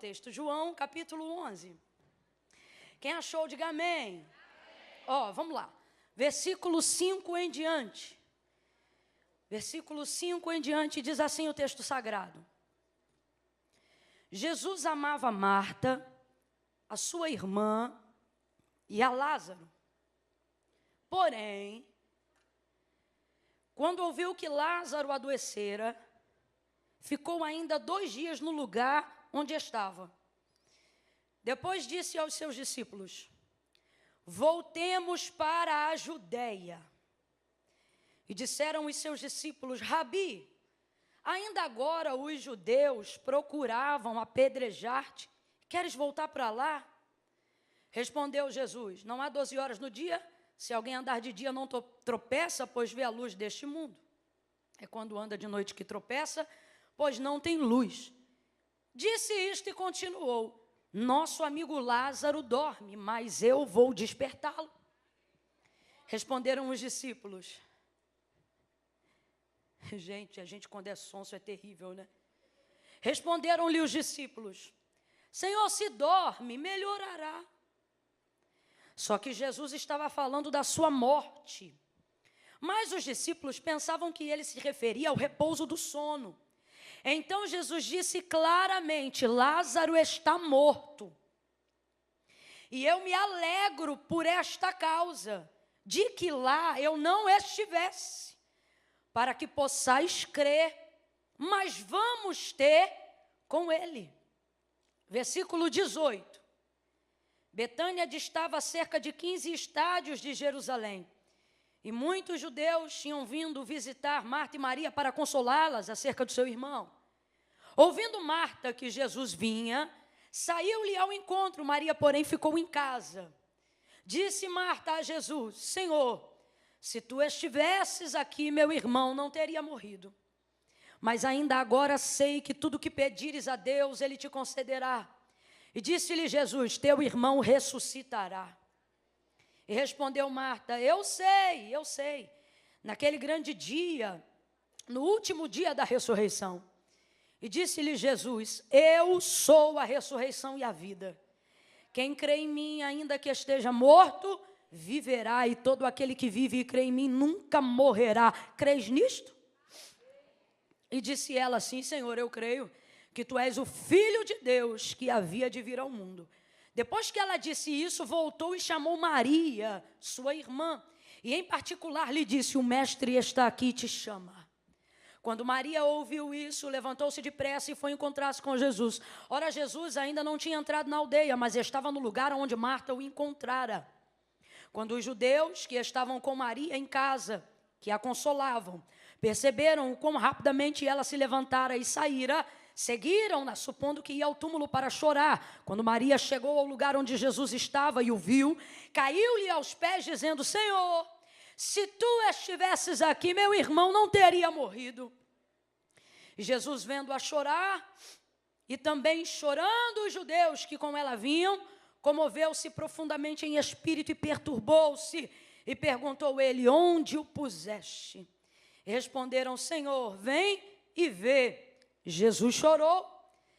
texto, João, capítulo 11. Quem achou, diga amém. Vamos lá. Versículo 5 em diante. Versículo 5 em diante diz assim o texto sagrado. Jesus amava Marta, a sua irmã e a Lázaro. Porém, quando ouviu que Lázaro adoecera, ficou ainda 2 dias no lugar onde estava. Depois disse aos seus discípulos: voltemos para a Judéia. E disseram os seus discípulos: Rabi, ainda agora os judeus procuravam apedrejar-te. Queres voltar para lá? Respondeu Jesus: não há 12 horas no dia? Se alguém andar de dia não tropeça, pois vê a luz deste mundo. É quando anda de noite que tropeça, pois não tem luz. Disse isto e continuou: nosso amigo Lázaro dorme, mas eu vou despertá-lo. Responderam os discípulos. Gente, a gente quando é sonso é terrível, né? Responderam-lhe os discípulos: Senhor, se dorme, melhorará. Só que Jesus estava falando da sua morte. Mas os discípulos pensavam que ele se referia ao repouso do sono. Então Jesus disse claramente: Lázaro está morto. E eu me alegro por esta causa, de que lá eu não estivesse, para que possais crer, mas vamos ter com ele. Versículo 18. Betânia distava a cerca de 15 estádios de Jerusalém. E muitos judeus tinham vindo visitar Marta e Maria para consolá-las acerca do seu irmão. Ouvindo Marta que Jesus vinha, saiu-lhe ao encontro. Maria, porém, ficou em casa. Disse Marta a Jesus: Senhor, se tu estivesses aqui, meu irmão não teria morrido. Mas ainda agora sei que tudo que pedires a Deus, Ele te concederá. E disse-lhe Jesus: teu irmão ressuscitará. E respondeu Marta: eu sei. Naquele grande dia, no último dia da ressurreição. E disse-lhe Jesus: eu sou a ressurreição e a vida. Quem crê em mim, ainda que esteja morto, viverá. E todo aquele que vive e crê em mim nunca morrerá. Crês nisto? E disse ela: sim, Senhor, eu creio que tu és o Filho de Deus que havia de vir ao mundo. Depois que ela disse isso, voltou e chamou Maria, sua irmã, e em particular lhe disse: o mestre está aqui e te chama. Quando Maria ouviu isso, levantou-se depressa e foi encontrar-se com Jesus. Ora, Jesus ainda não tinha entrado na aldeia, mas estava no lugar onde Marta o encontrara. Quando os judeus que estavam com Maria em casa, que a consolavam, perceberam o quão rapidamente ela se levantara e saíra, seguiram-na, supondo que ia ao túmulo para chorar. Quando Maria chegou ao lugar onde Jesus estava e o viu, caiu-lhe aos pés, dizendo: Senhor, se tu estivesses aqui, meu irmão não teria morrido. E Jesus, vendo-a chorar, e também chorando os judeus que com ela vinham, comoveu-se profundamente em espírito e perturbou-se, e perguntou ele: onde o puseste? E responderam: Senhor, vem e vê. Jesus chorou.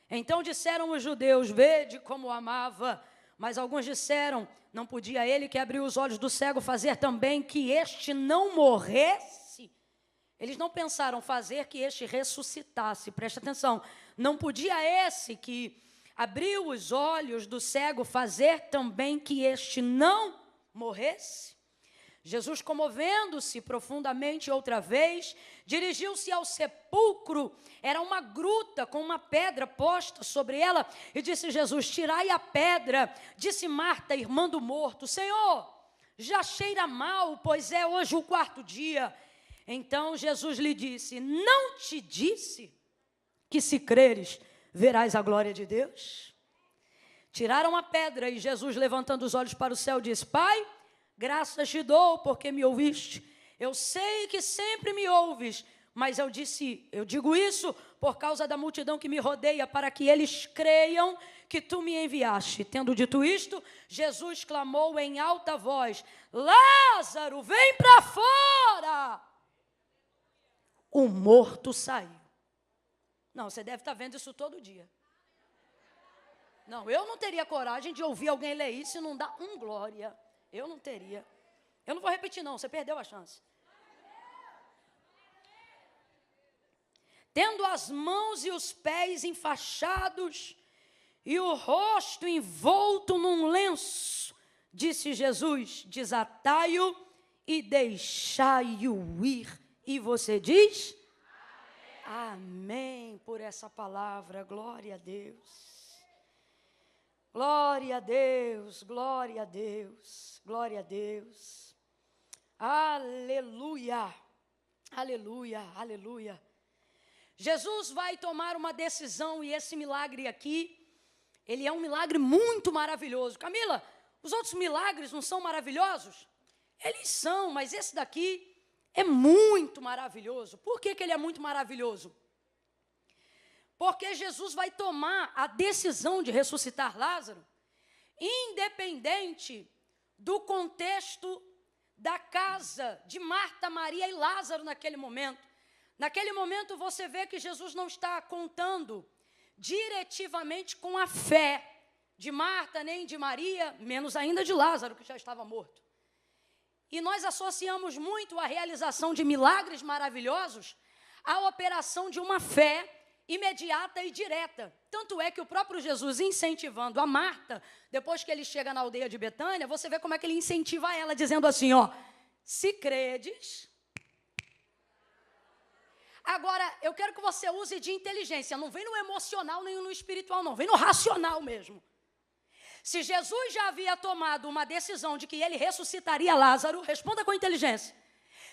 Então disseram os judeus: vede como o amava. Mas alguns disseram: não podia ele que abriu os olhos do cego fazer também que este não morresse? Eles não pensaram fazer que este ressuscitasse. Preste atenção. Não podia esse que abriu os olhos do cego fazer também que este não morresse? Jesus, comovendo-se profundamente outra vez, dirigiu-se ao sepulcro. Era uma gruta com uma pedra posta sobre ela. E disse Jesus: tirai a pedra. Disse Marta, irmã do morto: Senhor, já cheira mal, pois é hoje o 4º dia. Então Jesus lhe disse: não te disse que se creres, verás a glória de Deus? Tiraram a pedra e Jesus, levantando os olhos para o céu, disse: Pai, graças te dou porque me ouviste. Eu sei que sempre me ouves, mas eu digo isso por causa da multidão que me rodeia, para que eles creiam que tu me enviaste. Tendo dito isto, Jesus clamou em alta voz: Lázaro, vem para fora! O morto saiu. Não, você deve estar vendo isso todo dia. Não, eu não teria coragem de ouvir alguém ler isso e não dar glória. Eu não teria. Eu não vou repetir não, você perdeu a chance. Tendo as mãos e os pés enfaixados e o rosto envolto num lenço, disse Jesus, desatai-o e deixai-o ir. E você diz? Amém por essa palavra, glória a Deus. Glória a Deus, glória a Deus, glória a Deus. Aleluia, aleluia, aleluia. Jesus vai tomar uma decisão e esse milagre aqui, ele é um milagre muito maravilhoso. Camila, os outros milagres não são maravilhosos? Eles são, mas esse daqui é muito maravilhoso. Por que ele é muito maravilhoso? Porque Jesus vai tomar a decisão de ressuscitar Lázaro, independente do contexto da casa de Marta, Maria e Lázaro naquele momento. Naquele momento você vê que Jesus não está contando diretivamente com a fé de Marta, nem de Maria, menos ainda de Lázaro, que já estava morto. E nós associamos muito a realização de milagres maravilhosos à operação de uma fé imediata e direta. Tanto é que o próprio Jesus, incentivando a Marta, depois que ele chega na aldeia de Betânia, você vê como é que ele incentiva ela, dizendo assim, ó, se credes. Agora, eu quero que você use de inteligência, não vem no emocional nem no espiritual, não, vem no racional mesmo. Se Jesus já havia tomado uma decisão de que ele ressuscitaria Lázaro, responda com inteligência.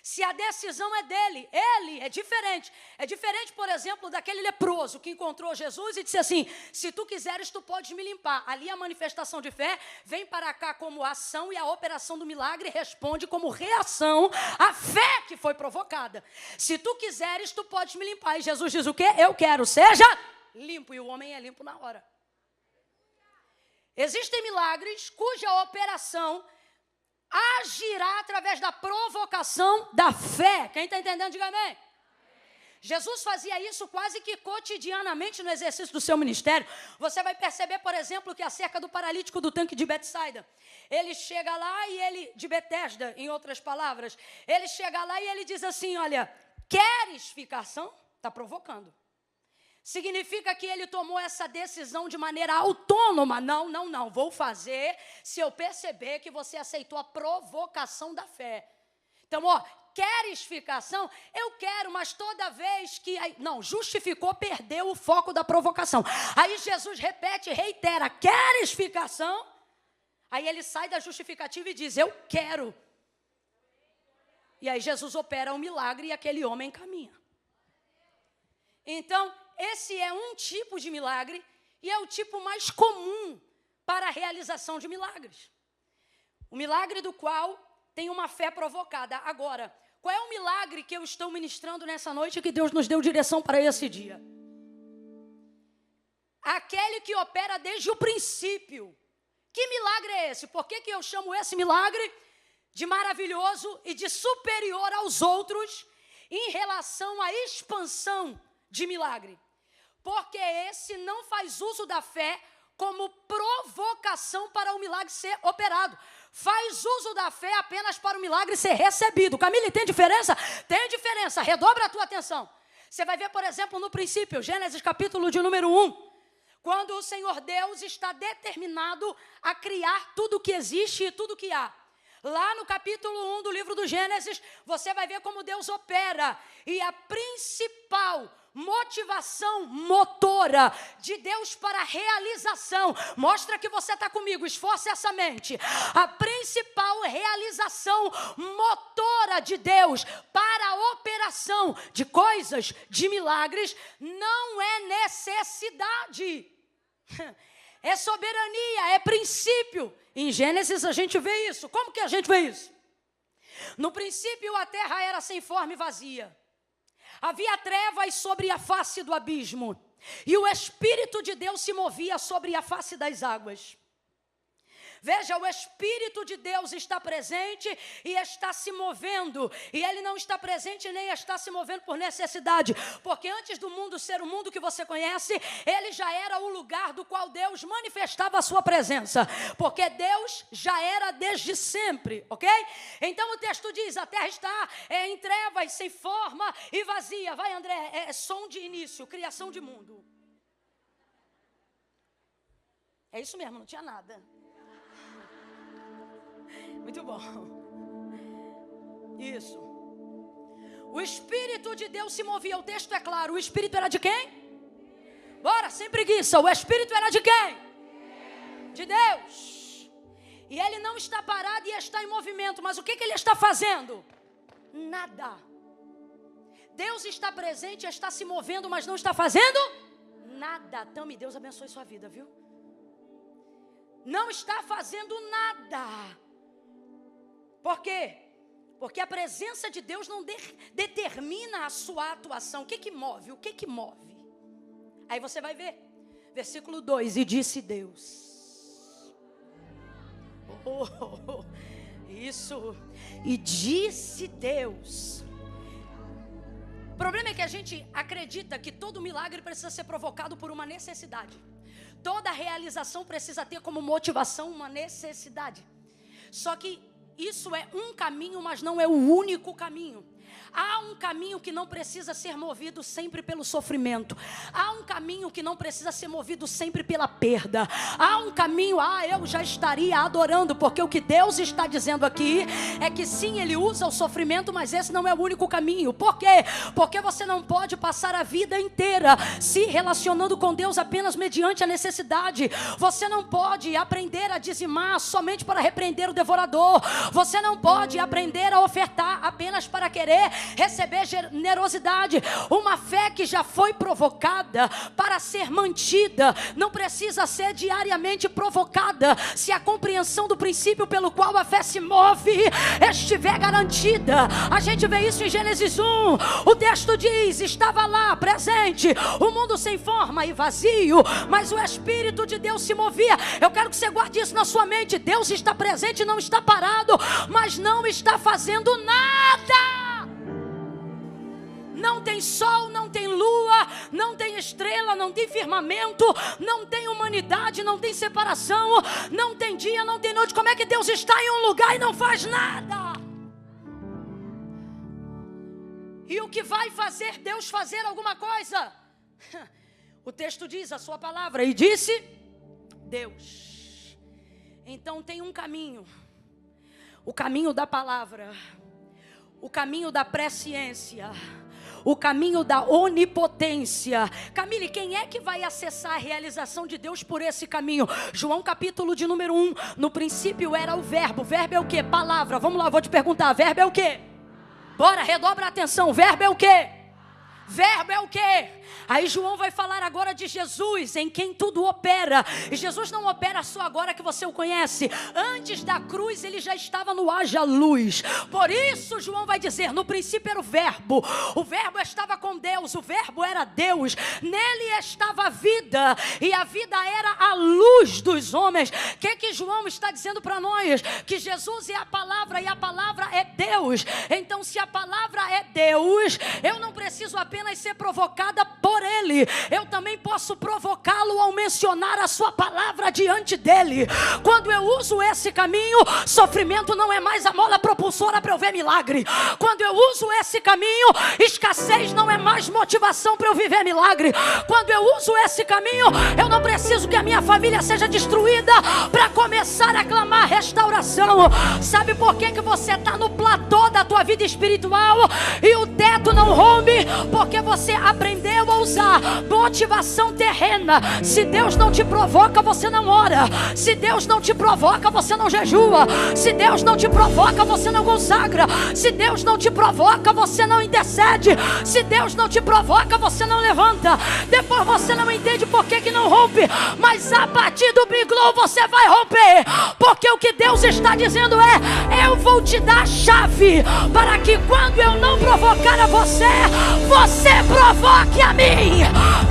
Se a decisão é dele, ele é diferente. É diferente, por exemplo, daquele leproso que encontrou Jesus e disse assim, se tu quiseres, tu podes me limpar. Ali a manifestação de fé vem para cá como ação e a operação do milagre responde como reação à fé que foi provocada. Se tu quiseres, tu podes me limpar. E Jesus diz o quê? Eu quero, seja limpo. E o homem é limpo na hora. Existem milagres cuja operação agirá através da provocação da fé. Quem está entendendo, diga amém. Jesus fazia isso quase que cotidianamente no exercício do seu ministério. Você vai perceber, por exemplo, que acerca do paralítico do tanque de Betsaida, ele chega lá e ele, de Betesda, em outras palavras, ele chega lá e ele diz assim, olha, queres ficar são? Está provocando. Significa que ele tomou essa decisão de maneira autônoma. Não, vou fazer se eu perceber que você aceitou a provocação da fé. Então, ó, queres ficar são? Eu quero, mas toda vez que... Não, justificou, perdeu o foco da provocação. Aí Jesus repete, reitera, queres ficar são? Aí ele sai da justificativa e diz, eu quero. E aí Jesus opera um milagre e aquele homem caminha. Então, esse é um tipo de milagre e é o tipo mais comum para a realização de milagres. O milagre do qual tem uma fé provocada. Agora, qual é o milagre que eu estou ministrando nessa noite que Deus nos deu direção para esse dia? Aquele que opera desde o princípio. Que milagre é esse? Por que eu chamo esse milagre de maravilhoso e de superior aos outros em relação à expansão de milagre? Porque esse não faz uso da fé como provocação para o milagre ser operado. Faz uso da fé apenas para o milagre ser recebido. Camila, tem diferença? Tem diferença. Redobra a tua atenção. Você vai ver, por exemplo, no princípio, Gênesis capítulo de número 1, quando o Senhor Deus está determinado a criar tudo o que existe e tudo o que há. Lá no capítulo 1 do livro do Gênesis, você vai ver como Deus opera. E a principal motivação motora de Deus para a realização, mostra que você está comigo, esforce essa mente. A principal realização motora de Deus para a operação de coisas, de milagres, não é necessidade. É soberania, é princípio. Em Gênesis a gente vê isso. Como que a gente vê isso? No princípio a terra era sem forma e vazia. Havia trevas sobre a face do abismo. E o Espírito de Deus se movia sobre a face das águas. Veja, o Espírito de Deus está presente e está se movendo. E Ele não está presente nem está se movendo por necessidade. Porque antes do mundo ser o mundo que você conhece, Ele já era o lugar do qual Deus manifestava a sua presença. Porque Deus já era desde sempre, ok? Então o texto diz, a terra está em trevas, sem forma e vazia. Vai, André, é som de início, criação de mundo. É isso mesmo, não tinha nada. Muito bom. Isso. O Espírito de Deus se movia. O texto é claro. O Espírito era de quem? Bora, sem preguiça. O Espírito era de quem? De Deus. E Ele não está parado e está em movimento. Mas o que Ele está fazendo? Nada. Deus está presente, está se movendo, mas não está fazendo nada. Tami, Deus abençoe sua vida, viu? Não está fazendo nada. Por quê? Porque a presença de Deus não determina a sua atuação. O que move? O que move? Aí você vai ver. Versículo 2. E disse Deus. Isso. E disse Deus. O problema é que a gente acredita que todo milagre precisa ser provocado por uma necessidade. Toda realização precisa ter como motivação uma necessidade. Só que isso é um caminho, mas não é o único caminho. Há um caminho que não precisa ser movido sempre pelo sofrimento. Há um caminho que não precisa ser movido sempre pela perda. Há um caminho, eu já estaria adorando, porque o que Deus está dizendo aqui é que sim, Ele usa o sofrimento, mas esse não é o único caminho. Por quê? Porque você não pode passar a vida inteira se relacionando com Deus apenas mediante a necessidade. Você não pode aprender a dizimar somente para repreender o devorador. Você não pode aprender a ofertar apenas para querer receber generosidade. Uma fé que já foi provocada para ser mantida não precisa ser diariamente provocada se a compreensão do princípio pelo qual a fé se move estiver garantida. A gente vê isso em Gênesis 1. O texto diz, estava lá presente o mundo sem forma e vazio, mas o Espírito de Deus se movia. Eu quero que você guarde isso na sua mente. Deus está presente, não está parado, mas não está fazendo nada. Não tem sol, não tem lua, não tem estrela, não tem firmamento, não tem humanidade, não tem separação, não tem dia, não tem noite. Como é que Deus está em um lugar e não faz nada? E o que vai fazer Deus fazer alguma coisa? O texto diz, a sua palavra, e disse Deus. Então tem um caminho, o caminho da palavra, o caminho da presciência, o caminho da onipotência. Camille, quem é que vai acessar a realização de Deus por esse caminho? João capítulo de número 1. No princípio era o verbo. Verbo é o quê? Palavra. Vamos lá, vou te perguntar. Verbo é o quê? Bora, redobra a atenção. Verbo é o quê? Verbo é o quê? Aí João vai falar agora de Jesus, em quem tudo opera. E Jesus não opera só agora que você o conhece. Antes da cruz ele já estava no haja luz. Por isso João vai dizer, no princípio era o verbo. O verbo estava com Deus, o verbo era Deus. Nele estava a vida, e a vida era a luz dos homens. O que João está dizendo para nós? Que Jesus é a palavra e a palavra é Deus. Então se a palavra é Deus, eu não preciso apenas ser provocada por Ele, eu também posso provocá-lo ao mencionar a sua palavra diante dele. Quando eu uso esse caminho, sofrimento não é mais a mola propulsora para eu ver milagre. Quando eu uso esse caminho, escassez não é mais motivação para eu viver milagre. Quando eu uso esse caminho, eu não preciso que a minha família seja destruída para começar a clamar restauração. Sabe por que você está no platô da tua vida espiritual e o teto não rompe? Porque você aprendeu a usar motivação terrena. Se Deus não te provoca, você não ora. Se Deus não te provoca, você não jejua. Se Deus não te provoca, você não consagra. Se Deus não te provoca, você não intercede. Se Deus não te provoca, você não levanta. Depois você não entende por que não rompe. Mas a partir do Big Glow você vai romper. Porque o que Deus está dizendo é: eu vou te dar a chave para que quando eu não provocar a você, você provoque a mim.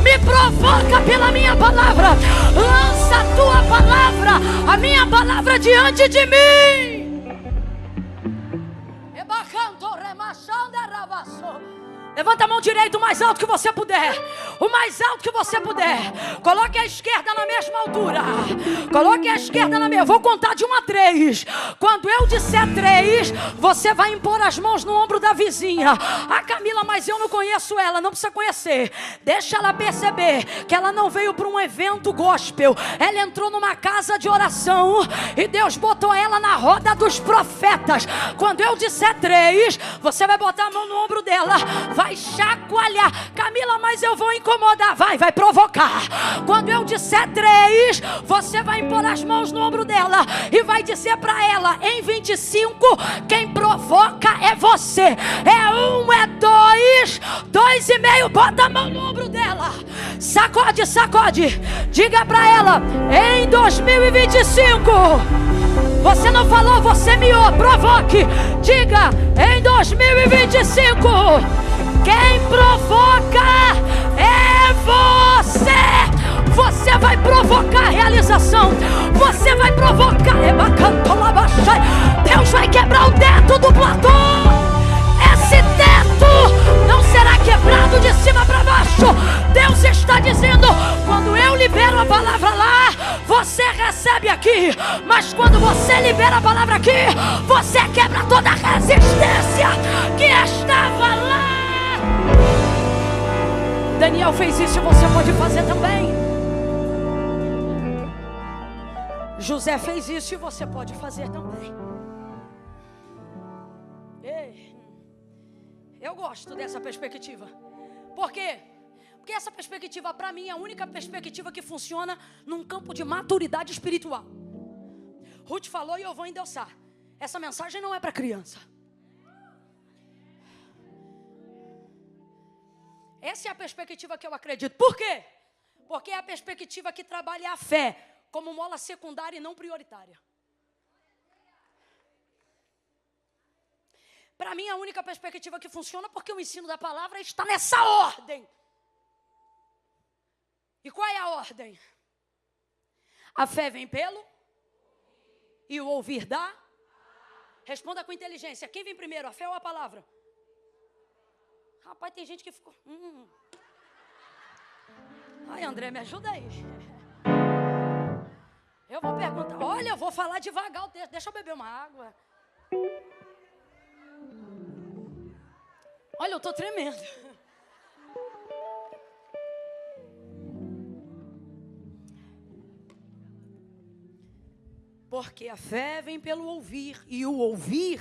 Me provoca pela minha palavra. Lança a tua palavra. A minha palavra diante de mim. Levanta a mão direita o mais alto que você puder. O mais alto que você puder. Coloque a esquerda na mesma altura. Coloque a esquerda na mesma. Vou contar de 1 a 3. Quando eu disser 3, você vai impor as mãos no ombro da vizinha. Ah, Camila, mas eu não conheço ela. Não precisa conhecer. Deixa ela perceber que ela não veio para um evento gospel. Ela entrou numa casa de oração e Deus botou ela na roda dos profetas. Quando eu disser 3, você vai botar a mão no ombro dela. Vai chacoalhar. Camila, mas eu vou incomodar. Vai provocar. Quando eu disser 3, você vai impor as mãos no ombro dela e vai dizer para ela, em 25, quem provoca é você. É 1, é 2, 2,5. Bota a mão no ombro dela. Sacode, sacode. Diga para ela, em 2025. Você não falou, você miou. Provoque. Diga, em 2025. Quem provoca é você. Você vai provocar a realização. Você vai provocar. Deus vai quebrar o teto do platô. Esse teto não será quebrado de cima para baixo. Deus está dizendo, quando eu libero a palavra lá, você recebe aqui. Mas quando você libera a palavra aqui, você quebra toda a resistência que estava lá. Daniel fez isso e você pode fazer também. José fez isso e você pode fazer também. Ei, eu gosto dessa perspectiva. Por quê? Porque essa perspectiva, para mim, é a única perspectiva que funciona num campo de maturidade espiritual. Ruth falou e eu vou endossar. Essa mensagem não é para criança. Essa é a perspectiva que eu acredito. Por quê? Porque é a perspectiva que trabalha a fé como mola secundária e não prioritária. Para mim, é a única perspectiva que funciona porque o ensino da palavra está nessa ordem. E qual é a ordem? A fé vem pelo e o ouvir dá. Responda com inteligência. Quem vem primeiro, a fé ou a palavra? Rapaz, tem gente que ficou... Ai, André, me ajuda aí. Eu vou perguntar. Olha, eu vou falar devagar. Deixa eu beber uma água. Olha, eu estou tremendo. Porque a fé vem pelo ouvir. E o ouvir...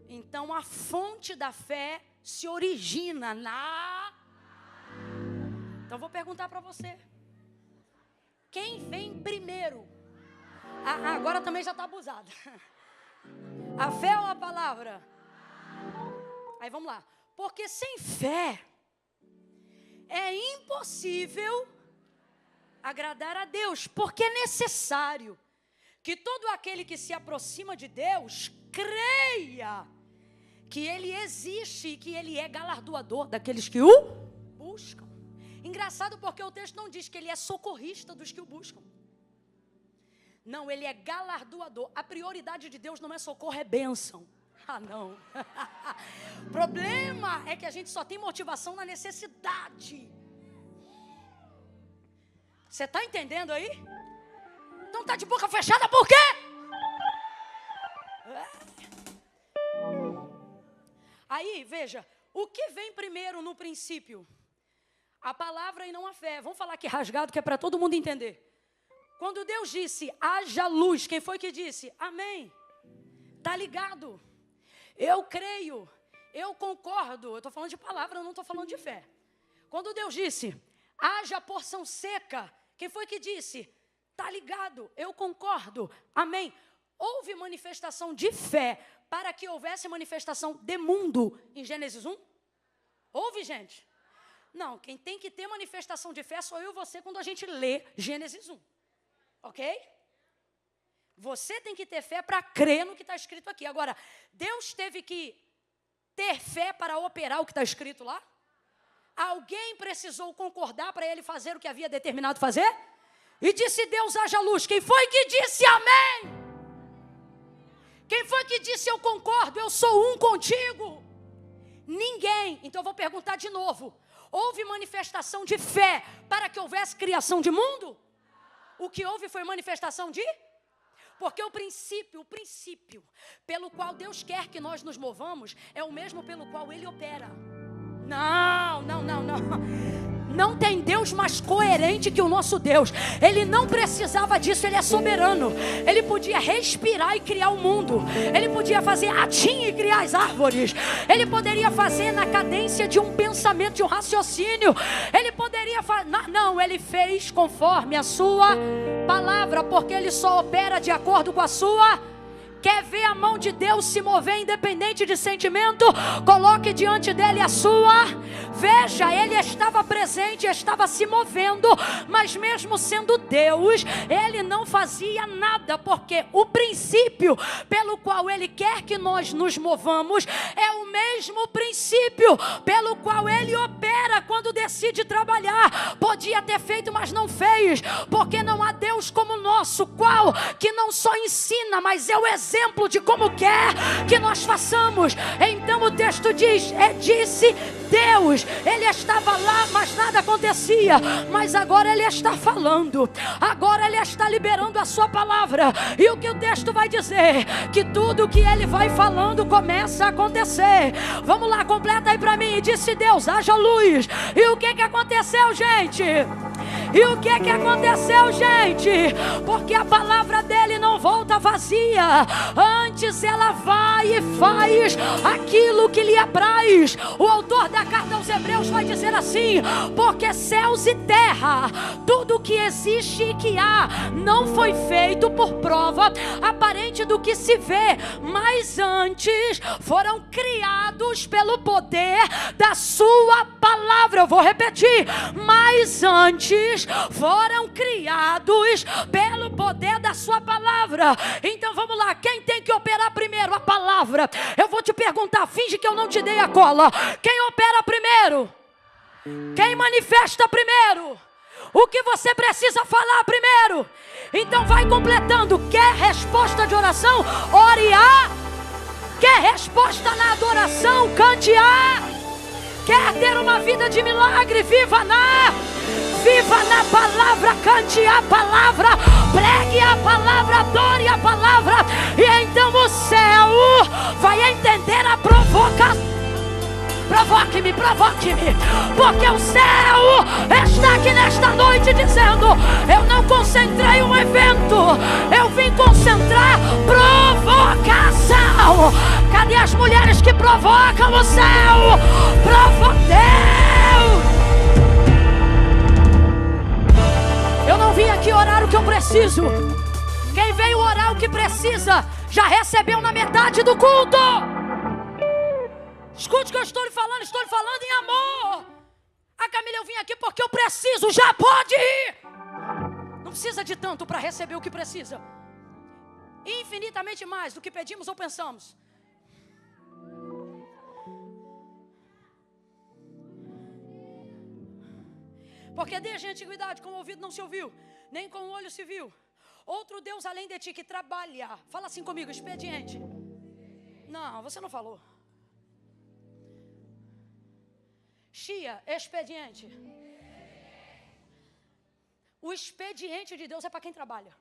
Então a fonte da fé se origina na... Então vou perguntar para você. Quem vem primeiro? Agora também já está abusada. A fé ou a palavra? Aí vamos lá. Porque sem fé é impossível agradar a Deus. Porque é necessário que todo aquele que se aproxima de Deus creia que Ele existe e que Ele é galardoador daqueles que o buscam. Engraçado porque o texto não diz que Ele é socorrista dos que o buscam. Não, Ele é galardoador. A prioridade de Deus não é socorro, é bênção. Ah, não. O problema é que a gente só tem motivação na necessidade. Você está entendendo aí? Então está de boca fechada por quê? Aí, veja, o que vem primeiro no princípio? A palavra e não a fé. Vamos falar aqui rasgado, que é para todo mundo entender. Quando Deus disse, haja luz, quem foi que disse? Amém. Está ligado? Eu creio, eu concordo. Eu estou falando de palavra, eu não estou falando de fé. Quando Deus disse, haja porção seca, quem foi que disse? Está ligado, eu concordo. Amém. Houve manifestação de fé para que houvesse manifestação de mundo em Gênesis 1? Houve, gente? Não, quem tem que ter manifestação de fé sou eu e você quando a gente lê Gênesis 1. Ok? Você tem que ter fé para crer no que está escrito aqui. Agora, Deus teve que ter fé para operar o que está escrito lá? Alguém precisou concordar para Ele fazer o que havia determinado fazer? E disse Deus, haja luz. Quem foi que disse amém? Quem foi que disse eu concordo, eu sou um contigo? Ninguém. Então eu vou perguntar de novo. Houve manifestação de fé para que houvesse criação de mundo? O que houve foi manifestação de... Porque o princípio pelo qual Deus quer que nós nos movamos é o mesmo pelo qual Ele opera. Não. Não tem Deus mais coerente que o nosso Deus. Ele não precisava disso, Ele é soberano. Ele podia respirar e criar o mundo. Ele podia fazer atim e criar as árvores. Ele poderia fazer na cadência de um pensamento, de um raciocínio. Ele poderia fazer... Não, Ele fez conforme a sua palavra, porque Ele só opera de acordo com a sua... Quer ver a mão de Deus se mover independente de sentimento? Coloque diante dele a sua. Veja, ele estava presente, estava se movendo, mas mesmo sendo Deus, ele não fazia nada, porque o princípio pelo qual ele quer que nós nos movamos é o mesmo princípio pelo qual ele opera quando decide trabalhar. Podia ter feito, mas não fez, porque não há Deus como o nosso, qual que não só ensina, mas é o exemplo de como quer que nós façamos. Então o texto diz, disse Deus, ele estava lá, mas nada acontecia, mas agora ele está falando, agora ele está liberando a sua palavra, e o que o texto vai dizer? Que tudo que ele vai falando começa a acontecer. Vamos lá, completa aí para mim. Disse Deus, haja luz. E o que aconteceu, gente? E o que aconteceu, gente? Porque a palavra dele não volta vazia, antes ela vai e faz aquilo que lhe apraz. O autor da carta aos Hebreus vai dizer assim: porque céus e terra, tudo que existe e que há, não foi feito por prova aparente do que se vê, mas antes foram criados pelo poder da sua palavra. Eu vou repetir, mas antes foram criados pelo poder da sua palavra. Então vamos lá, quem tem que operar primeiro? A palavra. Eu vou te perguntar, finge que eu não te dei a cola. Quem opera primeiro? Quem manifesta primeiro? O que você precisa falar primeiro? Então vai completando. Quer resposta de oração? Ore a. Quer resposta na adoração? Cante a. Quer ter uma vida de milagre? Viva na palavra, cante a palavra, pregue a palavra, adore a palavra, e então o céu vai entender a provocação. Provoque-me, porque o céu está aqui nesta noite dizendo: eu não concentrei um evento, eu vim concentrar provocação. Cadê as mulheres que provocam o céu? Eu não vim aqui orar o que eu preciso. Quem veio orar o que precisa já recebeu na metade do culto. Escute o que eu estou lhe falando em amor. A Camila, eu vim aqui porque eu preciso, já pode ir. Não precisa de tanto para receber o que precisa. Infinitamente mais do que pedimos ou pensamos. Porque desde a antiguidade com o ouvido não se ouviu, nem com o olho se viu outro Deus além de ti que trabalha. Fala assim comigo, expediente. Não, você não falou. Chia, expediente. O expediente de Deus é para quem trabalha.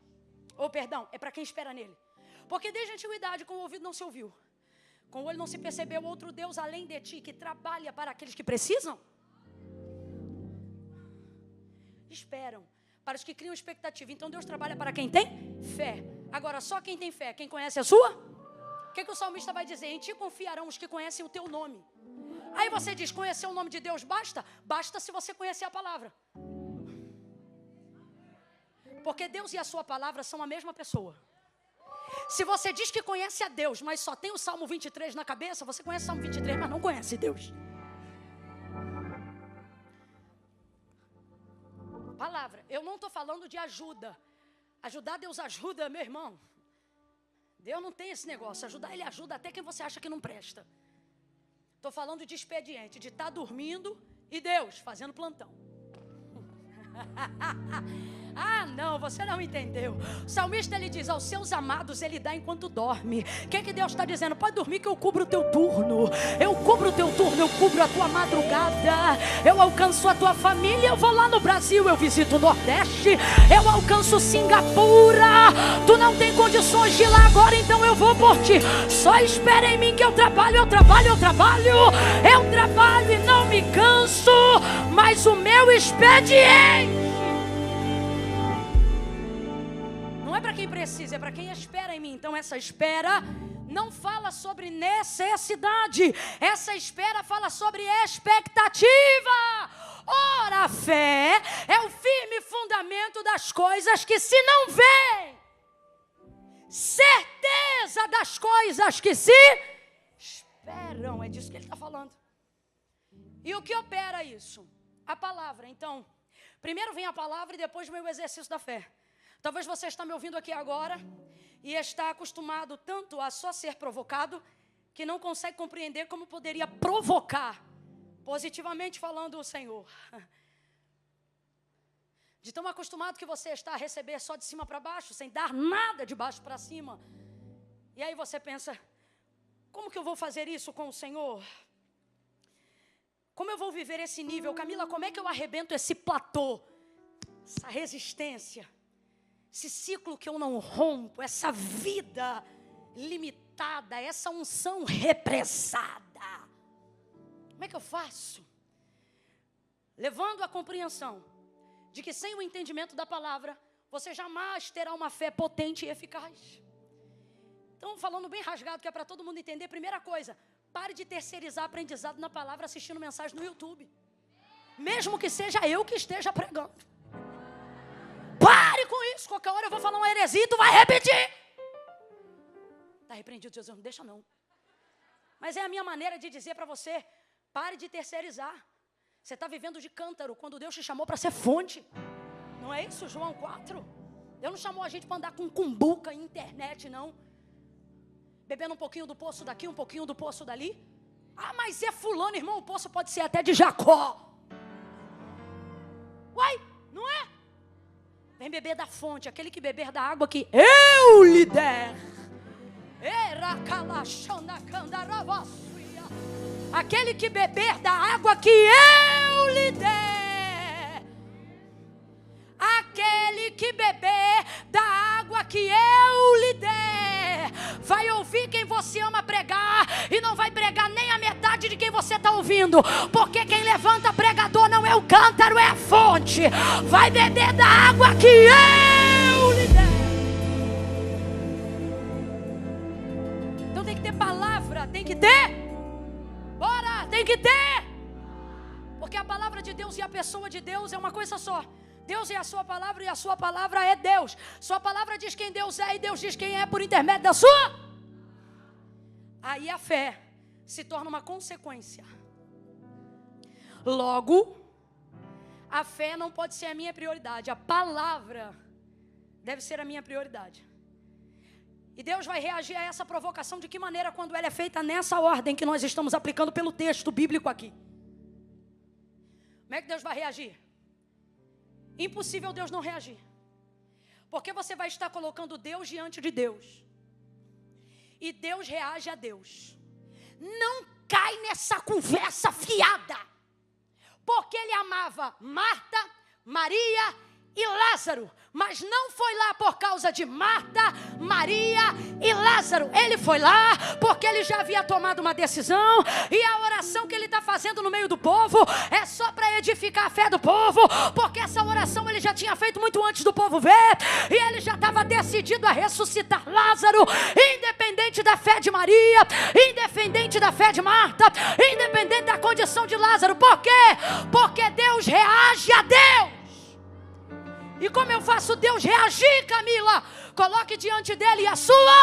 Ou perdão, é para quem espera nele. Porque desde a antiguidade com o ouvido não se ouviu, com o olho não se percebeu outro Deus além de ti que trabalha para aqueles que precisam. Esperam, para os que criam expectativa. Então Deus trabalha para quem tem fé. Agora só quem tem fé, quem conhece a sua? O que o salmista vai dizer? Em ti confiarão os que conhecem o teu nome. Aí você diz, conhecer o nome de Deus basta? Basta se você conhecer a palavra. Porque Deus e a sua palavra são a mesma pessoa. Se você diz que conhece a Deus, mas só tem o Salmo 23 na cabeça, você conhece o Salmo 23, mas não conhece Deus. Palavra, eu não estou falando de ajuda. Ajudar, Deus ajuda, meu irmão. Deus não tem esse negócio. Ajudar, Ele ajuda até quem você acha que não presta. Estou falando de expediente, de estar dormindo e Deus fazendo plantão. Ah, não. Não, você não entendeu. O salmista, ele diz, aos seus amados ele dá enquanto dorme. O que Deus está dizendo? Pode dormir que eu cubro o teu turno. Eu cubro o teu turno, eu cubro a tua madrugada. Eu alcanço a tua família, eu vou lá no Brasil, eu visito o Nordeste. Eu alcanço Singapura. Tu não tem condições de ir lá agora, então eu vou por ti. Só espera em mim que eu trabalho e não me canso. Mas o meu expediente não é para quem precisa, é para quem espera em mim. Então essa espera não fala sobre necessidade, essa espera fala sobre expectativa. Ora, a fé é o firme fundamento das coisas que se não vêem, certeza das coisas que se esperam. É disso que ele está falando. E o que opera isso? A palavra. Então, primeiro vem a palavra e depois vem o exercício da fé. Talvez você está me ouvindo aqui agora e está acostumado tanto a só ser provocado que não consegue compreender como poderia provocar, positivamente falando, o Senhor. De tão acostumado que você está a receber só de cima para baixo, sem dar nada de baixo para cima. E aí você pensa, como que eu vou fazer isso com o Senhor? Como eu vou viver esse nível? Camila, como é que eu arrebento esse platô? Essa resistência, esse ciclo que eu não rompo, essa vida limitada, essa unção represada. Como é que eu faço? Levando a compreensão de que sem o entendimento da palavra, você jamais terá uma fé potente e eficaz. Então, falando bem rasgado, que é para todo mundo entender, primeira coisa, pare de terceirizar aprendizado na palavra assistindo mensagem no YouTube. Mesmo que seja eu que esteja pregando. Pare com isso. Qualquer hora eu vou falar uma heresia e tu vai repetir. Está repreendido, Jesus, não deixa não. Mas é a minha maneira de dizer para você, pare de terceirizar. Você está vivendo de cântaro quando Deus te chamou para ser fonte. Não é isso, João 4? Deus não chamou a gente para andar com cumbuca e internet, não. Bebendo um pouquinho do poço daqui, um pouquinho do poço dali. Ah, mas é fulano, irmão, o poço pode ser até de Jacó. Uai, não é? Vem beber da fonte, aquele que beber da água que eu lhe der. Aquele que beber da água que eu lhe der. Aquele que beber da água que eu lhe der, vai ouvir quem você ama pregar e não vai pregar nem a metade de quem você está ouvindo, porque quem levanta pregador não é o cântaro, é a fonte. Vai beber da água que eu lhe der. Então tem que ter palavra, tem que ter. Bora, tem que ter. Porque a palavra de Deus e a pessoa de Deus é uma coisa só. Deus é a sua palavra e a sua palavra é Deus. Sua palavra diz quem Deus é e Deus diz quem é por intermédio da sua. Aí a fé se torna uma consequência. Logo, a fé não pode ser a minha prioridade. A palavra deve ser a minha prioridade. E Deus vai reagir a essa provocação de que maneira? Quando ela é feita nessa ordem que nós estamos aplicando pelo texto bíblico aqui. Como é que Deus vai reagir? Impossível Deus não reagir. Porque você vai estar colocando Deus diante de Deus. E Deus reage a Deus. Não cai nessa conversa fiada. Porque ele amava Marta, Maria e Lázaro. Mas não foi lá por causa de Marta, Maria e Lázaro. Ele foi lá porque ele já havia tomado uma decisão. E a oração que ele está fazendo no meio do povo é só para edificar a fé do povo. Porque essa oração ele já tinha feito muito antes do povo ver. E ele já estava decidido a ressuscitar Lázaro. Independente da fé de Maria, independente da fé de Marta, independente da condição de Lázaro. Por quê? Porque Deus reage a Deus. E como eu faço Deus reagir, Camila? Coloque diante dele a sua.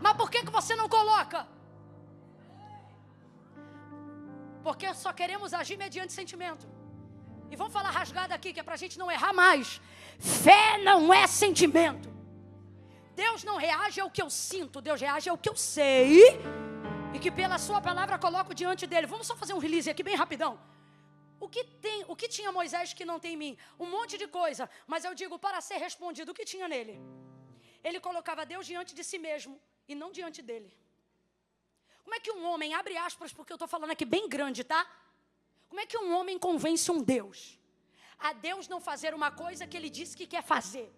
Mas por que você não coloca? Porque só queremos agir mediante sentimento. E vamos falar rasgado aqui, que é para a gente não errar mais. Fé não é sentimento. Deus não reage ao que eu sinto, Deus reage ao que eu sei. E que pela sua palavra coloco diante dele. Vamos só fazer um release aqui bem rapidão. o que tinha Moisés que não tem em mim? Um monte de coisa, mas eu digo, para ser respondido, o que tinha nele? Ele colocava Deus diante de si mesmo e não diante dele. Como é que um homem, abre aspas, porque eu estou falando aqui bem grande, tá? Como é que um homem convence um Deus a Deus não fazer uma coisa que ele disse que quer fazer?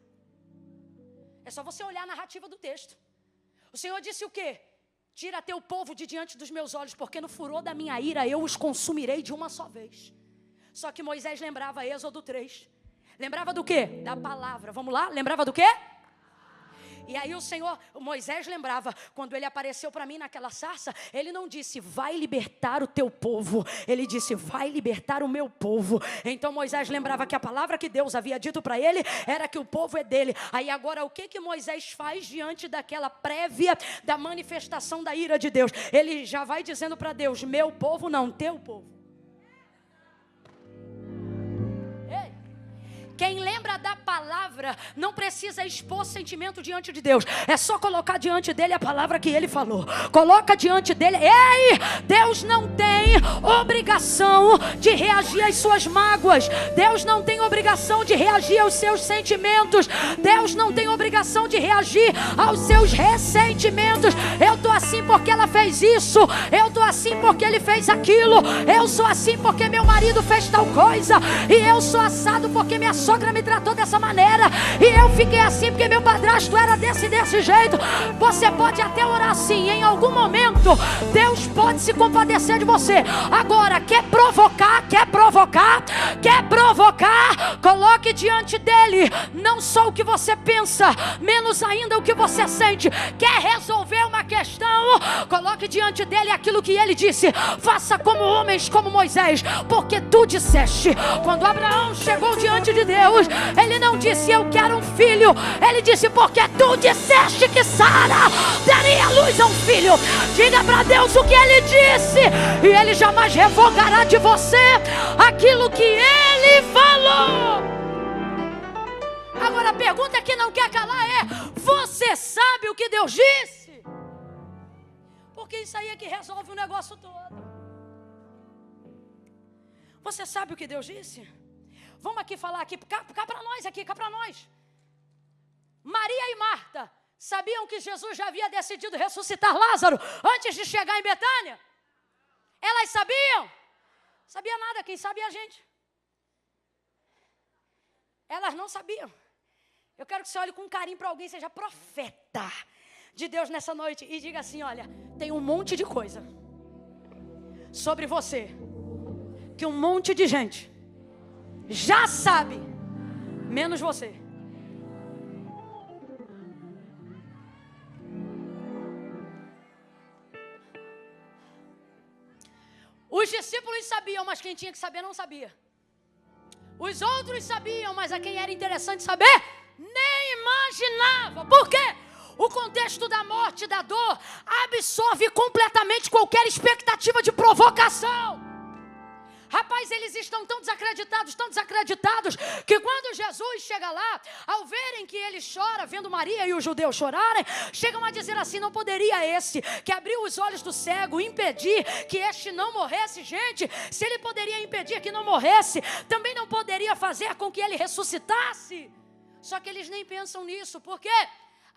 É só você olhar a narrativa do texto. O Senhor disse o quê? Tira teu povo de diante dos meus olhos, porque no furor da minha ira eu os consumirei de uma só vez. Só que Moisés lembrava Êxodo 3. Lembrava do quê? Da palavra. Vamos lá? Lembrava do quê? E aí Moisés lembrava, quando ele apareceu para mim naquela sarça, ele não disse, vai libertar o teu povo. Ele disse, vai libertar o meu povo. Então Moisés lembrava que a palavra que Deus havia dito para ele, era que o povo é dele. Aí agora, o que Moisés faz diante daquela prévia da manifestação da ira de Deus? Ele já vai dizendo para Deus, meu povo não, teu povo. Quem lembra da palavra não precisa expor sentimento diante de Deus. É só colocar diante dele a palavra que ele falou. Coloca diante dele. Ei, Deus não tem obrigação de reagir às suas mágoas. Deus não tem obrigação de reagir aos seus sentimentos. Deus não tem obrigação de reagir aos seus ressentimentos. Eu estou assim porque ela fez isso. Eu estou assim porque ele fez aquilo. Eu sou assim porque meu marido fez tal coisa. E eu sou assado porque minha sogra me tratou dessa maneira, e eu fiquei assim porque meu padrasto era desse jeito. Você pode até orar assim, em algum momento Deus pode se compadecer de você. Agora, quer provocar, coloque diante dele não só o que você pensa, menos ainda o que você sente. Quer resolver uma questão, coloque diante dele aquilo que ele disse. Faça como homens, como Moisés, porque tu disseste. Quando Abraão chegou diante de Deus, ele não disse eu quero um filho, ele disse porque tu disseste que Sara daria luz a um filho. Diga para Deus o que ele disse, e ele jamais revogará de você aquilo que ele falou. Agora a pergunta que não quer calar é: você sabe o que Deus disse? Porque isso aí é que resolve o negócio todo. Você sabe o que Deus disse? Vamos aqui falar aqui, cá para nós. Maria e Marta sabiam que Jesus já havia decidido ressuscitar Lázaro antes de chegar em Betânia? Elas sabiam? Sabia nada, quem sabe é a gente. Elas não sabiam. Eu quero que você olhe com carinho para alguém, seja profeta de Deus nessa noite e diga assim: olha, tem um monte de coisa sobre você que um monte de gente já sabe, menos você. Os discípulos sabiam, mas quem tinha que saber não sabia. Os outros sabiam, mas a quem era interessante saber, nem imaginava. Por quê? O contexto da morte, da dor, absorve completamente qualquer expectativa de provocação. Rapaz, eles estão tão desacreditados, que quando Jesus chega lá, ao verem que ele chora, vendo Maria e os judeus chorarem, chegam a dizer assim: não poderia esse, que abriu os olhos do cego, impedir que este não morresse? Gente, se ele poderia impedir que não morresse, também não poderia fazer com que ele ressuscitasse. Só que eles nem pensam nisso, porque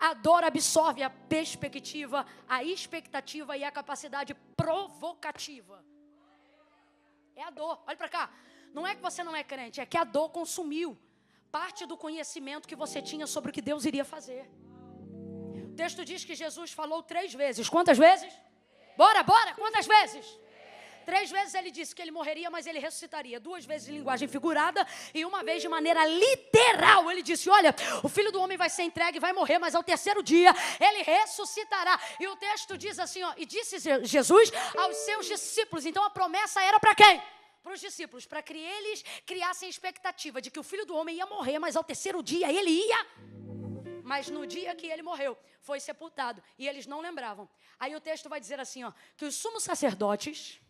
a dor absorve a perspectiva, a expectativa e a capacidade provocativa. É a dor, olha para cá. Não é que você não é crente, é que a dor consumiu parte do conhecimento que você tinha sobre o que Deus iria fazer. O texto diz que Jesus falou 3 vezes. Quantas vezes? Bora, quantas vezes? 3 vezes ele disse que ele morreria, mas ele ressuscitaria. 2 vezes em linguagem figurada e 1 vez de maneira literal. Ele disse: olha, o Filho do Homem vai ser entregue, vai morrer, mas ao 3º dia ele ressuscitará. E o texto diz assim, ó: e disse Jesus aos seus discípulos. Então a promessa era para quem? Para os discípulos, para que eles criassem expectativa de que o Filho do Homem ia morrer, mas ao 3º dia ele ia. Mas no dia que ele morreu, foi sepultado. E eles não lembravam. Aí o texto vai dizer assim, ó, que os sumos sacerdotes,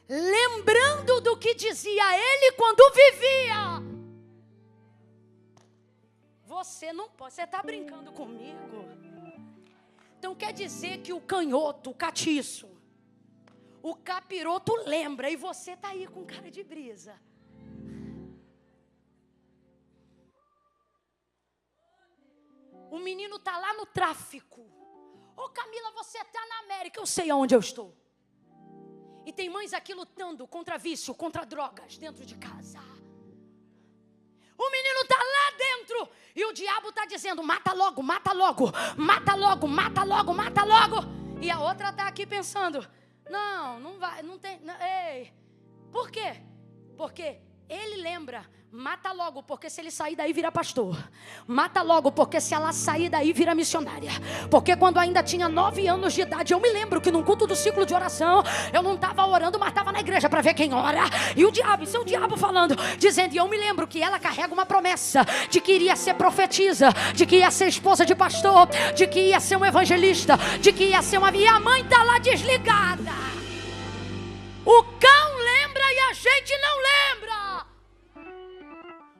lembrando do que dizia ele quando vivia. Você não pode, você está brincando comigo? Então quer dizer que o canhoto, o catiço, o capiroto lembra, e você está aí com cara de brisa. menino está lá no tráfico. Ô Camila, você está na América, eu sei aonde eu estou. E tem mães aqui lutando contra vício, contra drogas dentro de casa. O menino está lá dentro e o diabo está dizendo: mata logo, mata logo, mata logo, mata logo, mata logo. E a outra está aqui pensando: não vai, não tem. Não, ei. Por quê? Porque ele lembra: mata logo, porque se ele sair daí vira pastor. Mata logo, porque se ela sair daí vira missionária. Porque quando ainda tinha 9 anos de idade, eu me lembro que num culto do ciclo de oração, eu não estava orando, mas estava na igreja para ver quem ora. E o diabo, seu diabo falando, dizendo, e eu me lembro que ela carrega uma promessa de que iria ser profetisa, de que ia ser esposa de pastor, de que ia ser um evangelista, de que ia ser uma... E a mãe está lá desligada. O cão lembra e a gente não lembra.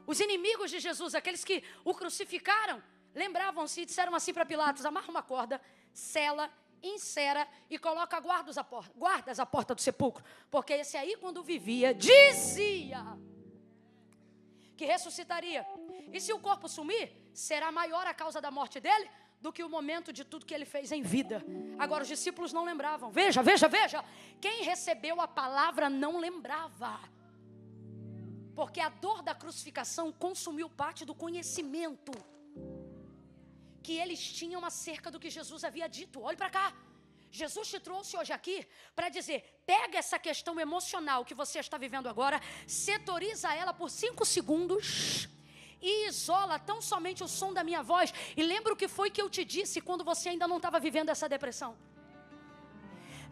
Os inimigos de Jesus, aqueles que o crucificaram, lembravam-se e disseram assim para Pilatos: amarra uma corda, sela, encera e coloca guardas à porta do sepulcro. Porque esse aí, quando vivia, dizia que ressuscitaria. E se o corpo sumir, será maior a causa da morte dele do que o momento de tudo que ele fez em vida. Agora os discípulos não lembravam. Veja. Quem recebeu a palavra não lembrava. Porque a dor da crucificação consumiu parte do conhecimento que eles tinham acerca do que Jesus havia dito. Olhe para cá. Jesus te trouxe hoje aqui para dizer: pega essa questão emocional que você está vivendo agora, setoriza ela por 5 segundos e isola tão somente o som da minha voz. E lembra o que foi que eu te disse quando você ainda não estava vivendo essa depressão.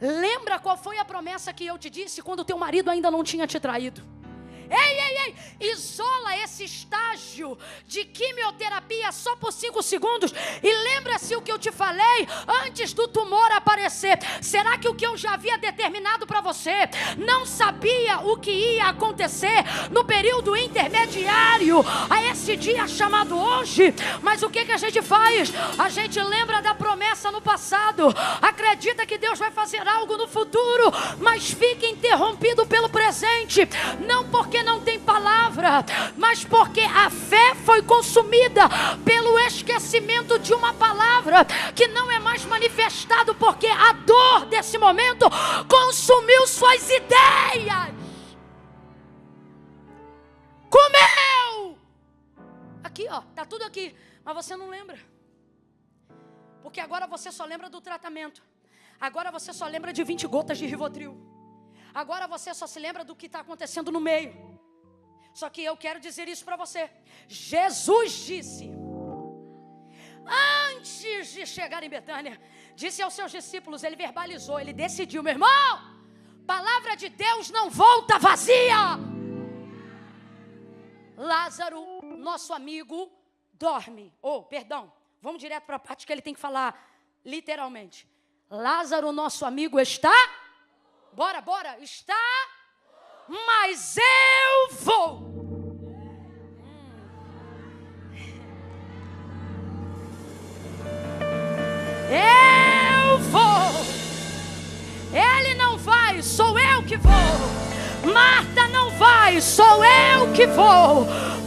Lembra qual foi a promessa que eu te disse quando teu marido ainda não tinha te traído. Ei, isola esse estágio de quimioterapia só por 5 segundos e lembra-se o que eu te falei antes do tumor aparecer. Será que o que eu já havia determinado para você não sabia o que ia acontecer no período intermediário a esse dia chamado hoje? Mas o que a gente faz? A gente lembra da promessa no passado, acredita que Deus vai fazer algo no futuro, mas fica interrompido pelo presente, não porque não tem palavra, mas porque a fé foi consumida pelo esquecimento de uma palavra que não é mais manifestado, porque a dor desse momento consumiu suas ideias. Comeu! Aqui, ó, tá tudo aqui, mas você não lembra. Porque agora você só lembra do tratamento. Agora você só lembra de 20 gotas de Rivotril. Agora você só se lembra do que está acontecendo no meio. Só que eu quero dizer isso para você. Jesus disse, antes de chegar em Betânia, disse aos seus discípulos, ele verbalizou, ele decidiu: meu irmão, palavra de Deus não volta vazia. Lázaro, nosso amigo, dorme. Vamos direto para a parte que ele tem que falar literalmente. Lázaro, nosso amigo, está... Bora, está... Mas eu vou. Eu vou. Ele não vai, sou eu que vou. Marta não vai, sou eu que vou.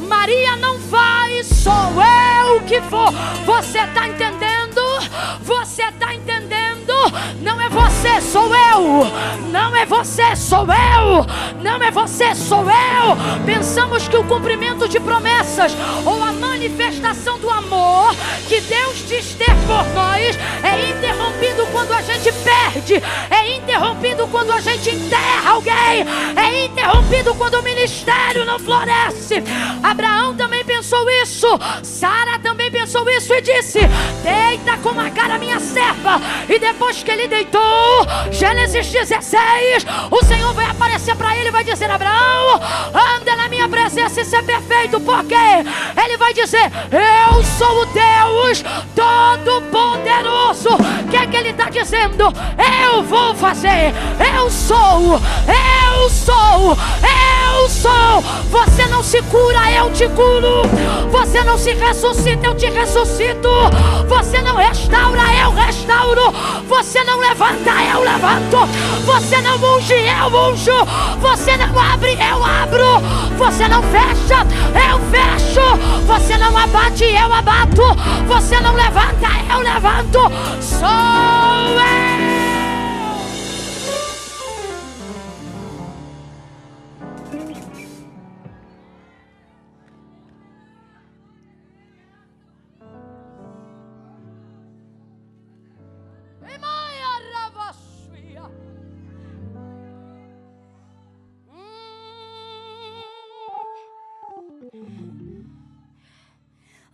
Maria não vai, sou eu que vou. Você está entendendo? Você está entendendo? Não é você, sou eu. Não é você, sou eu. Não é você, sou eu. Pensamos que o cumprimento de promessas ou a manifestação do amor que Deus diz ter por nós é interrompido quando a gente perde, é interrompido quando a gente enterra alguém, é interrompido quando o ministério não floresce. Abraão também pensou isso, Sara também pensou isso e disse: deita com a cara minha serva. E depois que ele deitou, Gênesis 16, o Senhor vai aparecer para ele e vai dizer: Abraão, anda na minha presença e ser perfeito. Por quê? Ele vai dizer: eu sou o Deus Todo-Poderoso. O que é que ele está dizendo? Eu vou fazer, eu sou Eu sou. Você não se cura, eu te curo. Você não se ressuscita, eu te ressuscito. Você não restaura, eu restauro. Você não levanta, eu levanto. Você não unge, eu unjo. Você não abre, eu abro. Você não fecha, eu fecho. Você não abate, eu abato. Você não levanta, eu levanto. Sou eu.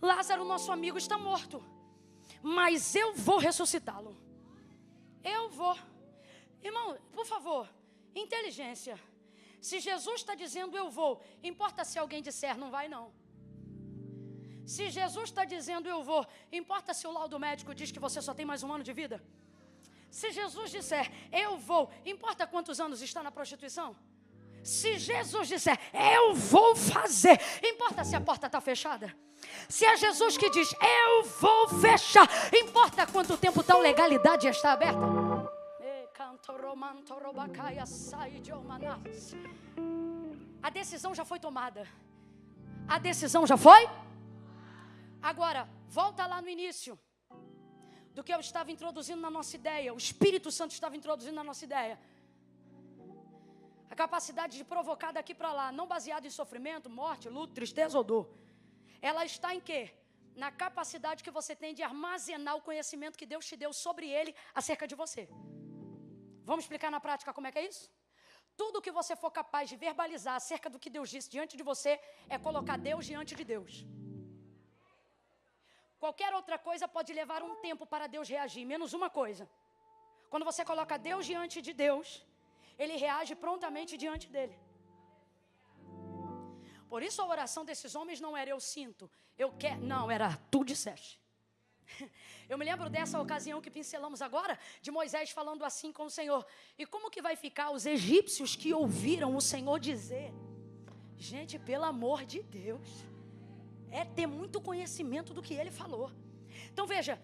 Lázaro, nosso amigo, está morto, mas eu vou ressuscitá-lo. Eu vou. Irmão, por favor, inteligência. Se Jesus está dizendo eu vou, importa se alguém disser não vai não. Se Jesus está dizendo eu vou, importa se o laudo médico diz que você só tem mais 1 ano de vida? Se Jesus disser eu vou, importa quantos anos está na prostituição? Se Jesus disser eu vou fazer, importa se a porta está fechada? Se é Jesus que diz eu vou fechar, importa quanto tempo tal legalidade está aberta? A decisão já foi tomada. A decisão já foi? Agora, volta lá no início do que eu estava introduzindo na nossa ideia. O Espírito Santo estava introduzindo na nossa ideia. A capacidade de provocar daqui para lá, não baseado em sofrimento, morte, luto, tristeza ou dor. Ela está em quê? Na capacidade que você tem de armazenar o conhecimento que Deus te deu sobre Ele acerca de você. Vamos explicar na prática como é que é isso? Tudo que você for capaz de verbalizar acerca do que Deus disse diante de você é colocar Deus diante de Deus. Qualquer outra coisa pode levar um tempo para Deus reagir, menos uma coisa. Quando você coloca Deus diante de Deus, Ele reage prontamente diante dele. Por isso a oração desses homens não era eu sinto, eu quero, não, era tu disseste. Eu me lembro dessa ocasião que pincelamos agora, de Moisés falando assim com o Senhor. E como que vai ficar os egípcios que ouviram o Senhor dizer? Gente, pelo amor de Deus, é ter muito conhecimento do que Ele falou. Então veja,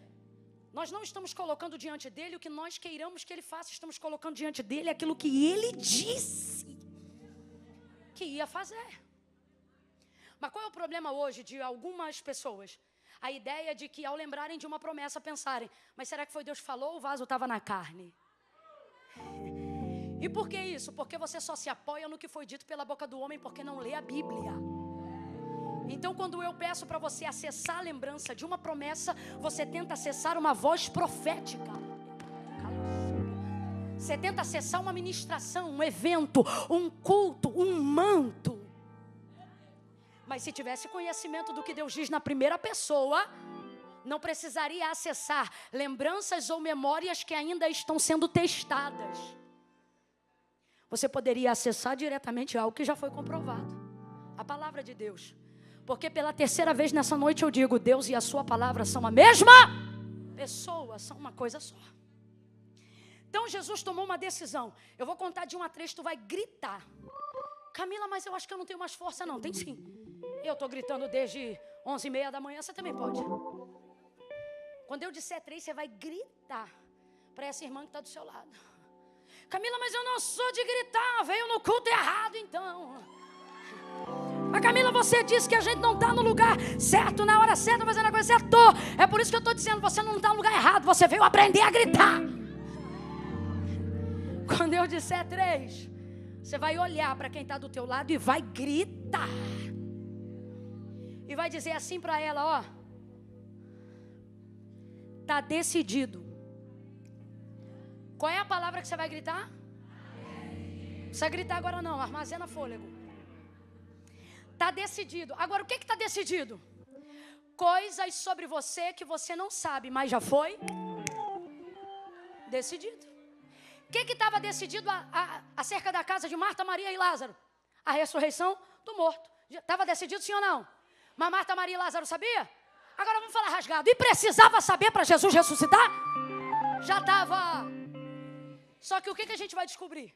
nós não estamos colocando diante dele o que nós queiramos que ele faça, estamos colocando diante dele aquilo que ele disse que ia fazer. Mas qual é o problema hoje de algumas pessoas? A ideia de que ao lembrarem de uma promessa pensarem, mas será que foi Deus que falou ou o vaso estava na carne? E por que isso? Porque você só se apoia no que foi dito pela boca do homem porque não lê a Bíblia. Então quando eu peço para você acessar a lembrança de uma promessa, você tenta acessar uma voz profética. Você tenta acessar uma ministração, um evento, um culto, um manto. Mas se tivesse conhecimento do que Deus diz na primeira pessoa, não precisaria acessar lembranças ou memórias que ainda estão sendo testadas. Você poderia acessar diretamente algo que já foi comprovado. A palavra de Deus. Porque pela terceira vez nessa noite eu digo, Deus e a sua palavra são a mesma pessoa, são uma coisa só. Então Jesus tomou uma decisão. Eu vou contar de 1 a 3, tu vai gritar. Camila, mas eu acho que eu não tenho mais força não. Tem sim. Eu estou gritando desde 11h30 da manhã, você também pode. Quando eu disser 3, você vai gritar para essa irmã que está do seu lado. Camila, mas eu não sou de gritar, veio no culto errado então. Mas Camila, você disse que a gente não está no lugar certo, na hora certa, fazendo a coisa certa. É por isso que eu estou dizendo, você não está no lugar errado, você veio aprender a gritar. Quando eu disser 3, você vai olhar para quem está do teu lado e vai gritar. E vai dizer assim para ela, ó. Está decidido. Qual é a palavra que você vai gritar? Não precisa gritar agora não, armazena fôlego. Está decidido. Agora o que está decidido? Coisas sobre você que você não sabe, mas já foi decidido. O que estava decidido acerca da casa de Marta, Maria e Lázaro? A ressurreição do morto. Estava decidido sim ou não? Mas Marta, Maria e Lázaro sabia? Agora vamos falar rasgado. E precisava saber para Jesus ressuscitar? Já estava. Só que o que a gente vai descobrir?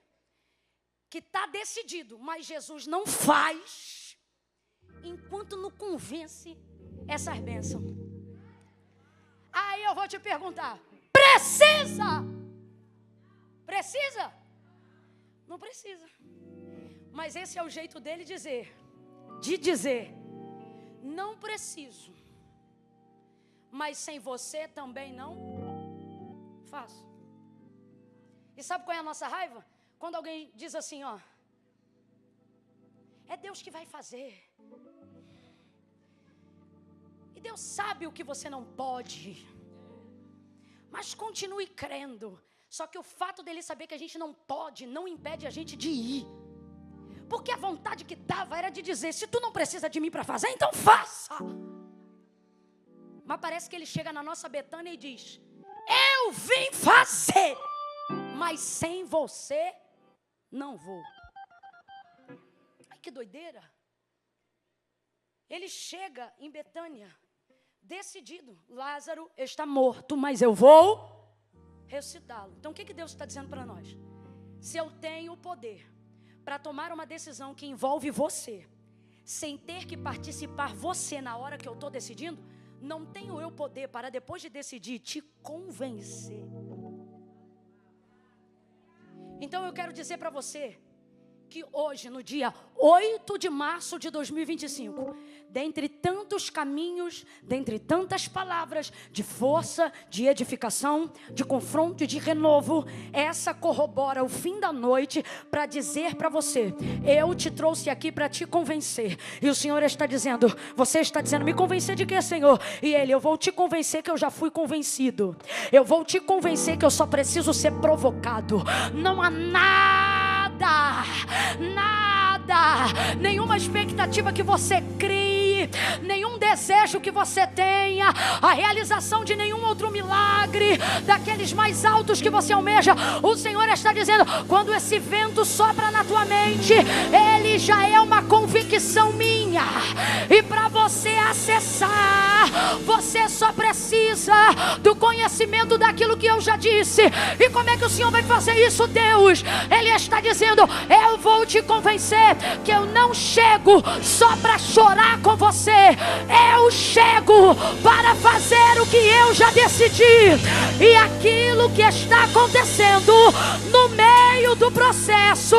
que está decidido, mas Jesus não faz, enquanto não convence essas bênçãos. Aí eu vou te perguntar, precisa? Precisa? Não precisa. Mas esse é o jeito dele de dizer, não preciso, mas sem você também não faço. E sabe qual é a nossa raiva? Quando alguém diz assim, ó, é Deus que vai fazer. E Deus sabe o que você não pode. Mas continue crendo. Só que o fato dele saber que a gente não pode, não impede a gente de ir. Porque a vontade que dava era de dizer, se tu não precisa de mim para fazer, então faça. Mas parece que ele chega na nossa Betânia e diz, eu vim fazer, mas sem você não vou. Ai, que doideira. Ele chega em Betânia, decidido, Lázaro está morto, mas eu vou ressuscitá-lo. Então o que Deus está dizendo para nós? Se eu tenho o poder para tomar uma decisão que envolve você, sem ter que participar você na hora que eu estou decidindo, não tenho eu poder para depois de decidir te convencer. Então eu quero dizer para você que hoje, no dia 8 de março de 2025, dentre tantos caminhos, dentre tantas palavras de força, de edificação, de confronto e de renovo, essa corrobora o fim da noite para dizer para você, eu te trouxe aqui para te convencer. E o Senhor está dizendo, você está dizendo, me convencer de quê, Senhor? E Ele, eu vou te convencer que eu já fui convencido. Eu vou te convencer que eu só preciso ser provocado. Não há nada, nenhuma expectativa que você crie, nenhum desejo que você tenha, a realização de nenhum outro milagre, daqueles mais altos que você almeja. O Senhor está dizendo, quando esse vento sopra na tua mente, ele já é uma convicção minha, e para você acessar, você só precisa do conhecimento daquilo que eu já disse. E como é que o Senhor vai fazer isso, Deus? Ele está dizendo, eu vou te convencer que eu não chego só para chorar com você, eu chego para fazer o que eu já decidi. E aquilo que está acontecendo no meio do processo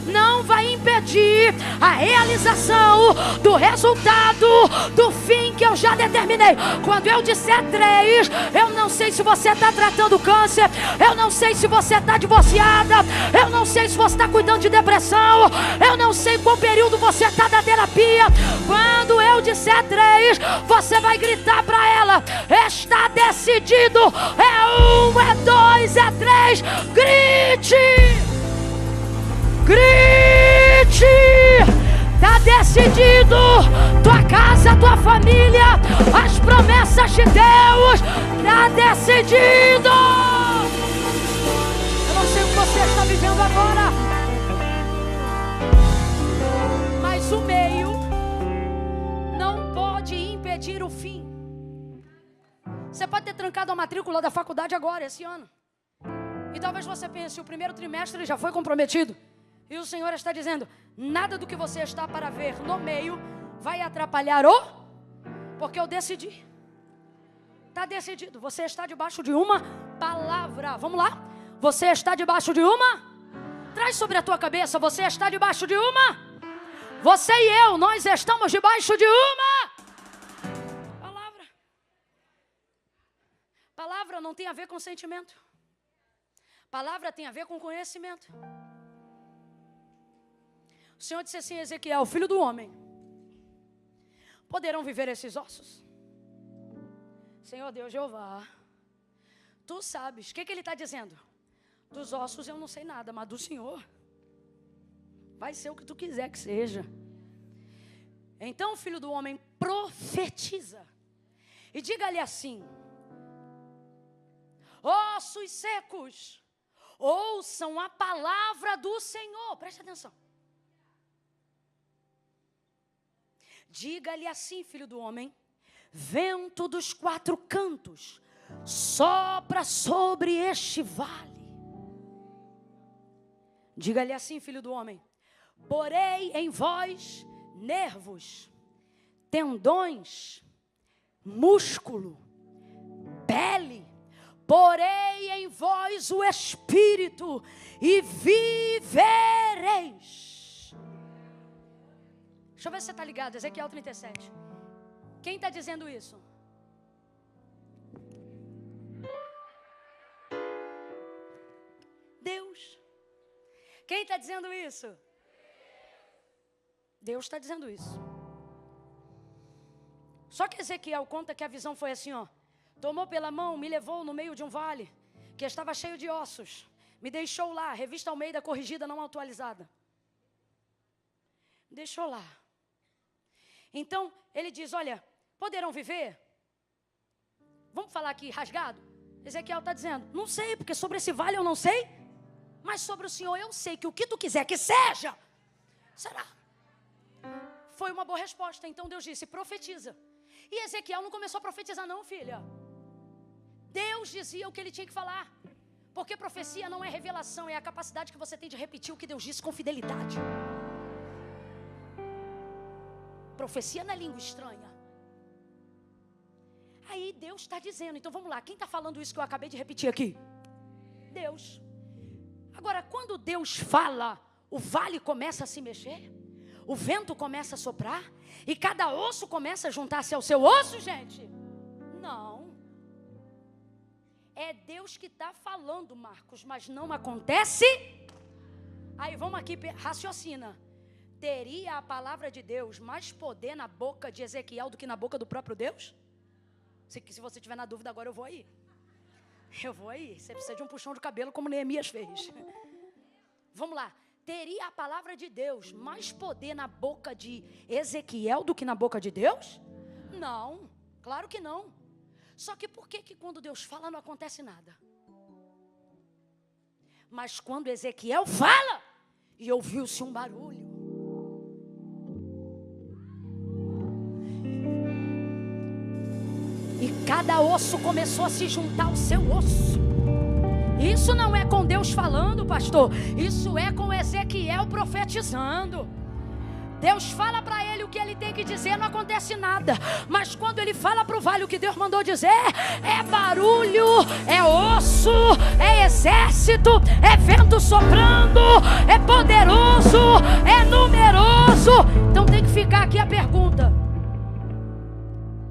não vai impedir a realização do resultado, do fim que eu já determinei. Quando eu disser 3, eu não sei se você está tratando câncer, eu não sei se você está divorciada, eu não sei se você está cuidando de depressão, eu não sei qual período você está da terapia. Quando eu disser 3, você vai gritar para ela, está decidido, é 1, é 2, é 3, grite, está decidido, tua casa, tua família, as promessas de Deus, está decidido. Eu não sei o que você está vivendo agora, mas o meio não pode impedir o fim. Você pode ter trancado a matrícula da faculdade agora, esse ano, e talvez você pense, o primeiro trimestre já foi comprometido. E o Senhor está dizendo, nada do que você está para ver no meio vai atrapalhar porque eu decidi. Está decidido. Você está debaixo de uma palavra. Vamos lá? Você está debaixo de uma? Traz sobre a tua cabeça. Você está debaixo de uma? Você e eu, nós estamos debaixo de uma palavra. Palavra não tem a ver com sentimento. Palavra tem a ver com conhecimento. O Senhor disse assim, Ezequiel, filho do homem, poderão viver esses ossos? Senhor Deus Jeová, tu sabes. O que ele está dizendo? Dos ossos eu não sei nada, mas do Senhor vai ser o que tu quiser que seja. Então, filho do homem, profetiza e diga-lhe assim, ossos secos, ouçam a palavra do Senhor. Preste atenção. Diga-lhe assim, filho do homem, vento dos 4 cantos, sopra sobre este vale. Diga-lhe assim, filho do homem: porei em vós nervos, tendões, músculo, pele. Porei em vós o Espírito e vivereis. Deixa eu ver se você está ligado. Ezequiel 37. Quem está dizendo isso? Deus. Quem está dizendo isso? Deus está dizendo isso. Só que Ezequiel conta que a visão foi assim, ó. Tomou pela mão, me levou no meio de um vale, que estava cheio de ossos. Me deixou lá, revista Almeida corrigida, não atualizada. Me deixou lá. Então, ele diz, olha, poderão viver? Vamos falar aqui rasgado? Ezequiel está dizendo, não sei, porque sobre esse vale eu não sei, mas sobre o Senhor eu sei que o que tu quiser que seja, será. Foi uma boa resposta. Então Deus disse, profetiza. E Ezequiel não começou a profetizar não, filha. Deus dizia o que ele tinha que falar. Porque profecia não é revelação, é a capacidade que você tem de repetir o que Deus disse com fidelidade. Profecia não é língua estranha. Aí Deus está dizendo, então vamos lá, quem está falando isso que eu acabei de repetir aqui? Deus. Agora, quando Deus fala, o vale começa a se mexer, o vento começa a soprar, e cada osso começa a juntar-se ao seu osso, gente? Não. É Deus que está falando, Marcos, mas não acontece. Aí vamos aqui, raciocina. Teria a palavra de Deus mais poder na boca de Ezequiel do que na boca do próprio Deus? Se você tiver na dúvida agora, eu vou aí. Eu vou aí. Você precisa de um puxão de cabelo como Neemias fez. Vamos lá. Teria a palavra de Deus mais poder na boca de Ezequiel do que na boca de Deus? Não, claro que não. Só que por que quando Deus fala não acontece nada? Mas quando Ezequiel fala, e ouviu-se um barulho. E cada osso começou a se juntar ao seu osso. Isso não é com Deus falando, pastor. Isso é com Ezequiel profetizando. Deus fala para ele o que ele tem que dizer, não acontece nada. Mas quando ele fala para o vale o que Deus mandou dizer, é barulho, é osso, é exército, é vento soprando, é poderoso, é numeroso. Então tem que ficar aqui a pergunta: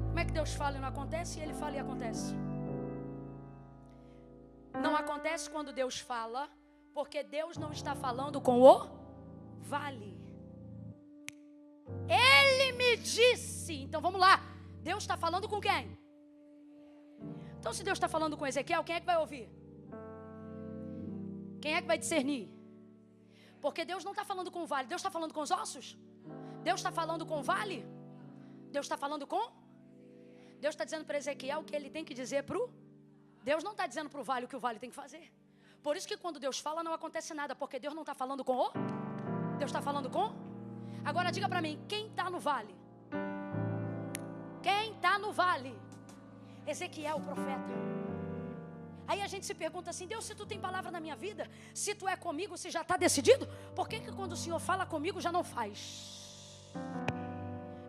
como é que Deus fala e não acontece, e ele fala e acontece? Não acontece quando Deus fala, porque Deus não está falando com o vale. Ele me disse. Então vamos lá. Deus está falando com quem? Então se Deus está falando com Ezequiel, quem é que vai ouvir? Quem é que vai discernir? Porque Deus não está falando com o vale. Deus está falando com os ossos? Deus está falando com o vale? Deus está falando com? Deus está dizendo para Ezequiel o que ele tem que dizer para o... Deus não está dizendo para o vale o que o vale tem que fazer. Por isso que quando Deus fala não acontece nada, porque Deus não está falando com o... Deus está falando com... Agora diga para mim, quem está no vale? Quem está no vale? Ezequiel, o profeta. Aí a gente se pergunta assim, Deus, se tu tem palavra na minha vida, se tu é comigo, se já está decidido, por que quando o Senhor fala comigo já não faz?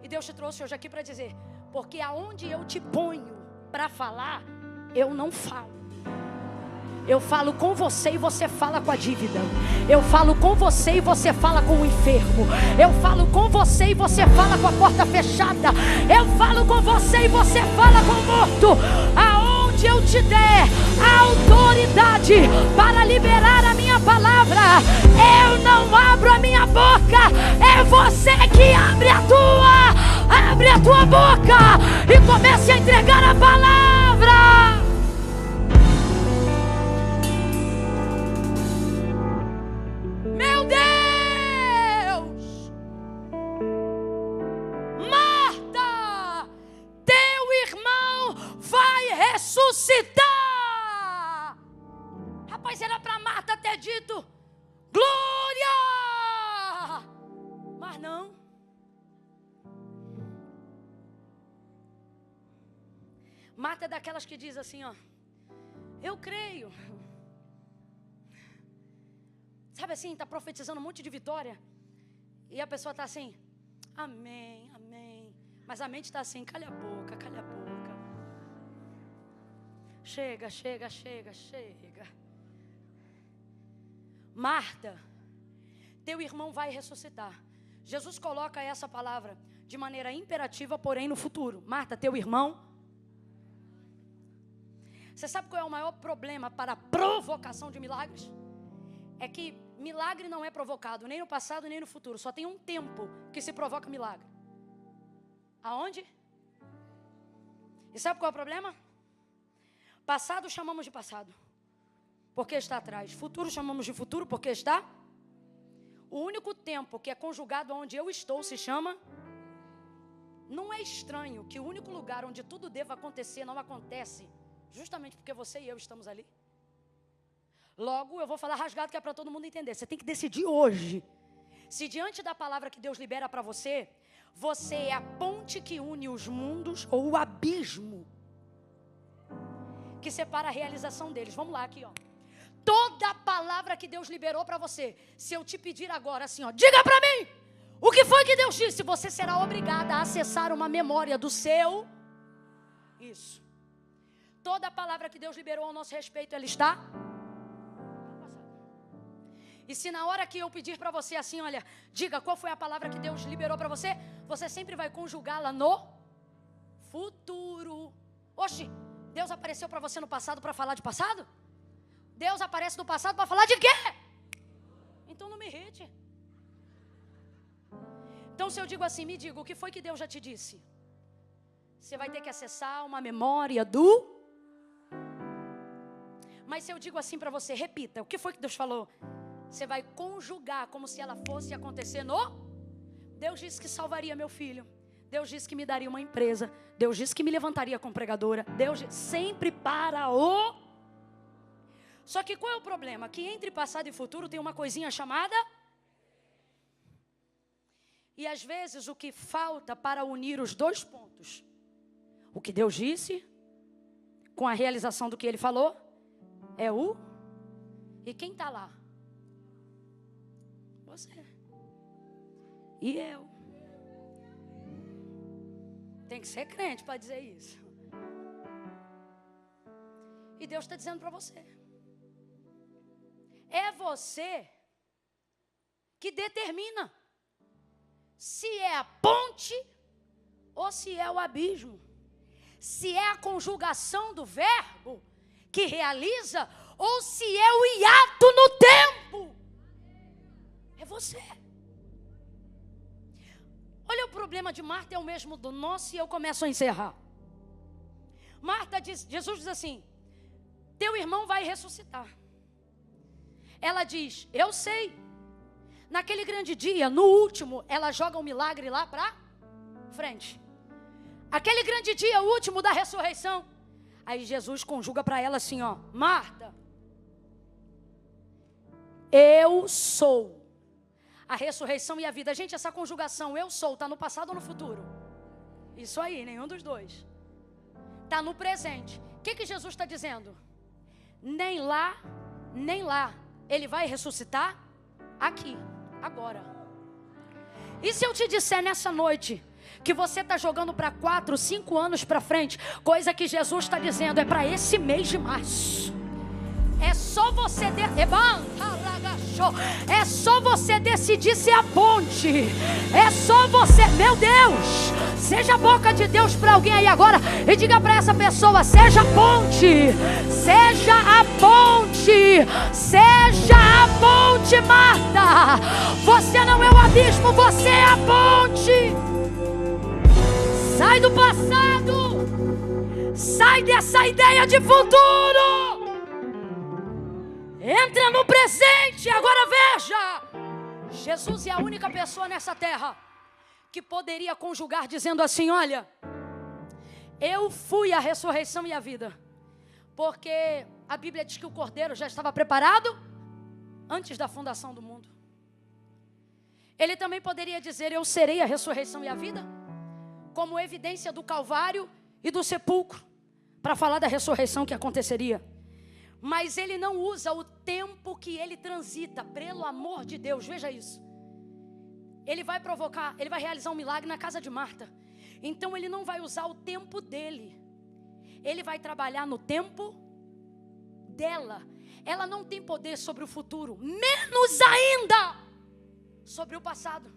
E Deus te trouxe hoje aqui para dizer, porque aonde eu te ponho para falar, eu não falo. Eu falo com você e você fala com a dívida. Eu falo com você e você fala com o enfermo. Eu falo com você e você fala com a porta fechada. Eu falo com você e você fala com o morto. Aonde eu te der a autoridade para liberar a minha palavra, eu não abro a minha boca. É você que abre a tua. Abre a tua boca e comece a entregar a palavra. Ressuscitar. Rapaz, era para Marta ter dito glória, mas não. Marta é daquelas que diz assim, ó, eu creio. Sabe assim, está profetizando um monte de vitória. E a pessoa está assim, amém, amém. Mas a mente está assim, calha a boca, calha a boca. Chega, chega, chega, chega. Marta, teu irmão vai ressuscitar. Jesus coloca essa palavra de maneira imperativa, porém no futuro. Marta, teu irmão. Você sabe qual é o maior problema para a provocação de milagres? É que milagre não é provocado nem no passado nem no futuro. Só tem um tempo que se provoca milagre. Aonde? E sabe qual é o problema? Passado chamamos de passado, porque está atrás. Futuro chamamos de futuro, porque está. O único tempo que é conjugado onde eu estou se chama. Não é estranho que o único lugar onde tudo deva acontecer não acontece, justamente porque você e eu estamos ali. Logo, eu vou falar rasgado que é para todo mundo entender. Você tem que decidir hoje. Se diante da palavra que Deus libera para você, você é a ponte que une os mundos ou o abismo que separa a realização deles. Vamos lá aqui, ó. Toda a palavra que Deus liberou para você, se eu te pedir agora assim, ó, diga para mim, o que foi que Deus disse? Você será obrigada a acessar uma memória do seu. Isso. Toda a palavra que Deus liberou ao nosso respeito, ela está. E se na hora que eu pedir para você assim, olha, diga qual foi a palavra que Deus liberou para você, você sempre vai conjugá-la no futuro. Oxi, Deus apareceu para você no passado para falar de passado? Deus aparece no passado para falar de quê? Então não me irrite. Então se eu digo assim, me diga, o que foi que Deus já te disse? Você vai ter que acessar uma memória do... Mas se eu digo assim para você, repita, o que foi que Deus falou? Você vai conjugar como se ela fosse acontecer no... Deus disse que salvaria meu filho. Deus disse que me daria uma empresa. Deus disse que me levantaria como pregadora. Deus sempre para o... Só que qual é o problema? Que entre passado e futuro tem uma coisinha chamada... E às vezes o que falta para unir os dois pontos, o que Deus disse, com a realização do que Ele falou, é o... E quem está lá? Você. E eu. Tem que ser crente para dizer isso. E Deus está dizendo para você. É você que determina se é a ponte ou se é o abismo. Se é a conjugação do verbo que realiza ou se é o hiato no tempo. É você. Olha, o problema de Marta é o mesmo do nosso e eu começo a encerrar. Marta diz, Jesus diz assim, teu irmão vai ressuscitar. Ela diz, eu sei. Naquele grande dia, no último, ela joga um milagre lá para frente. Aquele grande dia, o último da ressurreição. Aí Jesus conjuga para ela assim, ó, Marta, eu sou a ressurreição e a vida. Gente, essa conjugação, eu sou, está no passado ou no futuro? Isso aí, nenhum dos dois. Está no presente. O que Jesus está dizendo? Nem lá, nem lá. Ele vai ressuscitar aqui, agora. E se eu te disser nessa noite que você está jogando para 4, 5 anos para frente, coisa que Jesus está dizendo, é para esse mês de março. É só você é só você decidir ser a ponte. É só você, meu Deus, seja a boca de Deus para alguém aí agora e diga para essa pessoa, seja a ponte. Seja a ponte. Seja a ponte, Marta. Você não é o abismo, você é a ponte. Sai do passado. Sai dessa ideia de futuro. Entra no presente. Agora veja, Jesus é a única pessoa nessa terra que poderia conjugar dizendo assim, olha, eu fui a ressurreição e a vida. Porque a Bíblia diz que o Cordeiro já estava preparado antes da fundação do mundo. Ele também poderia dizer, eu serei a ressurreição e a vida, como evidência do Calvário e do sepulcro, para falar da ressurreição que aconteceria. mas ele não usa o tempo que ele transita, pelo amor de Deus, veja isso. Ele vai realizar um milagre na casa de Marta. Então ele não vai usar o tempo dele. Ele vai trabalhar no tempo dela. Ela não tem poder sobre o futuro, menos ainda sobre o passado.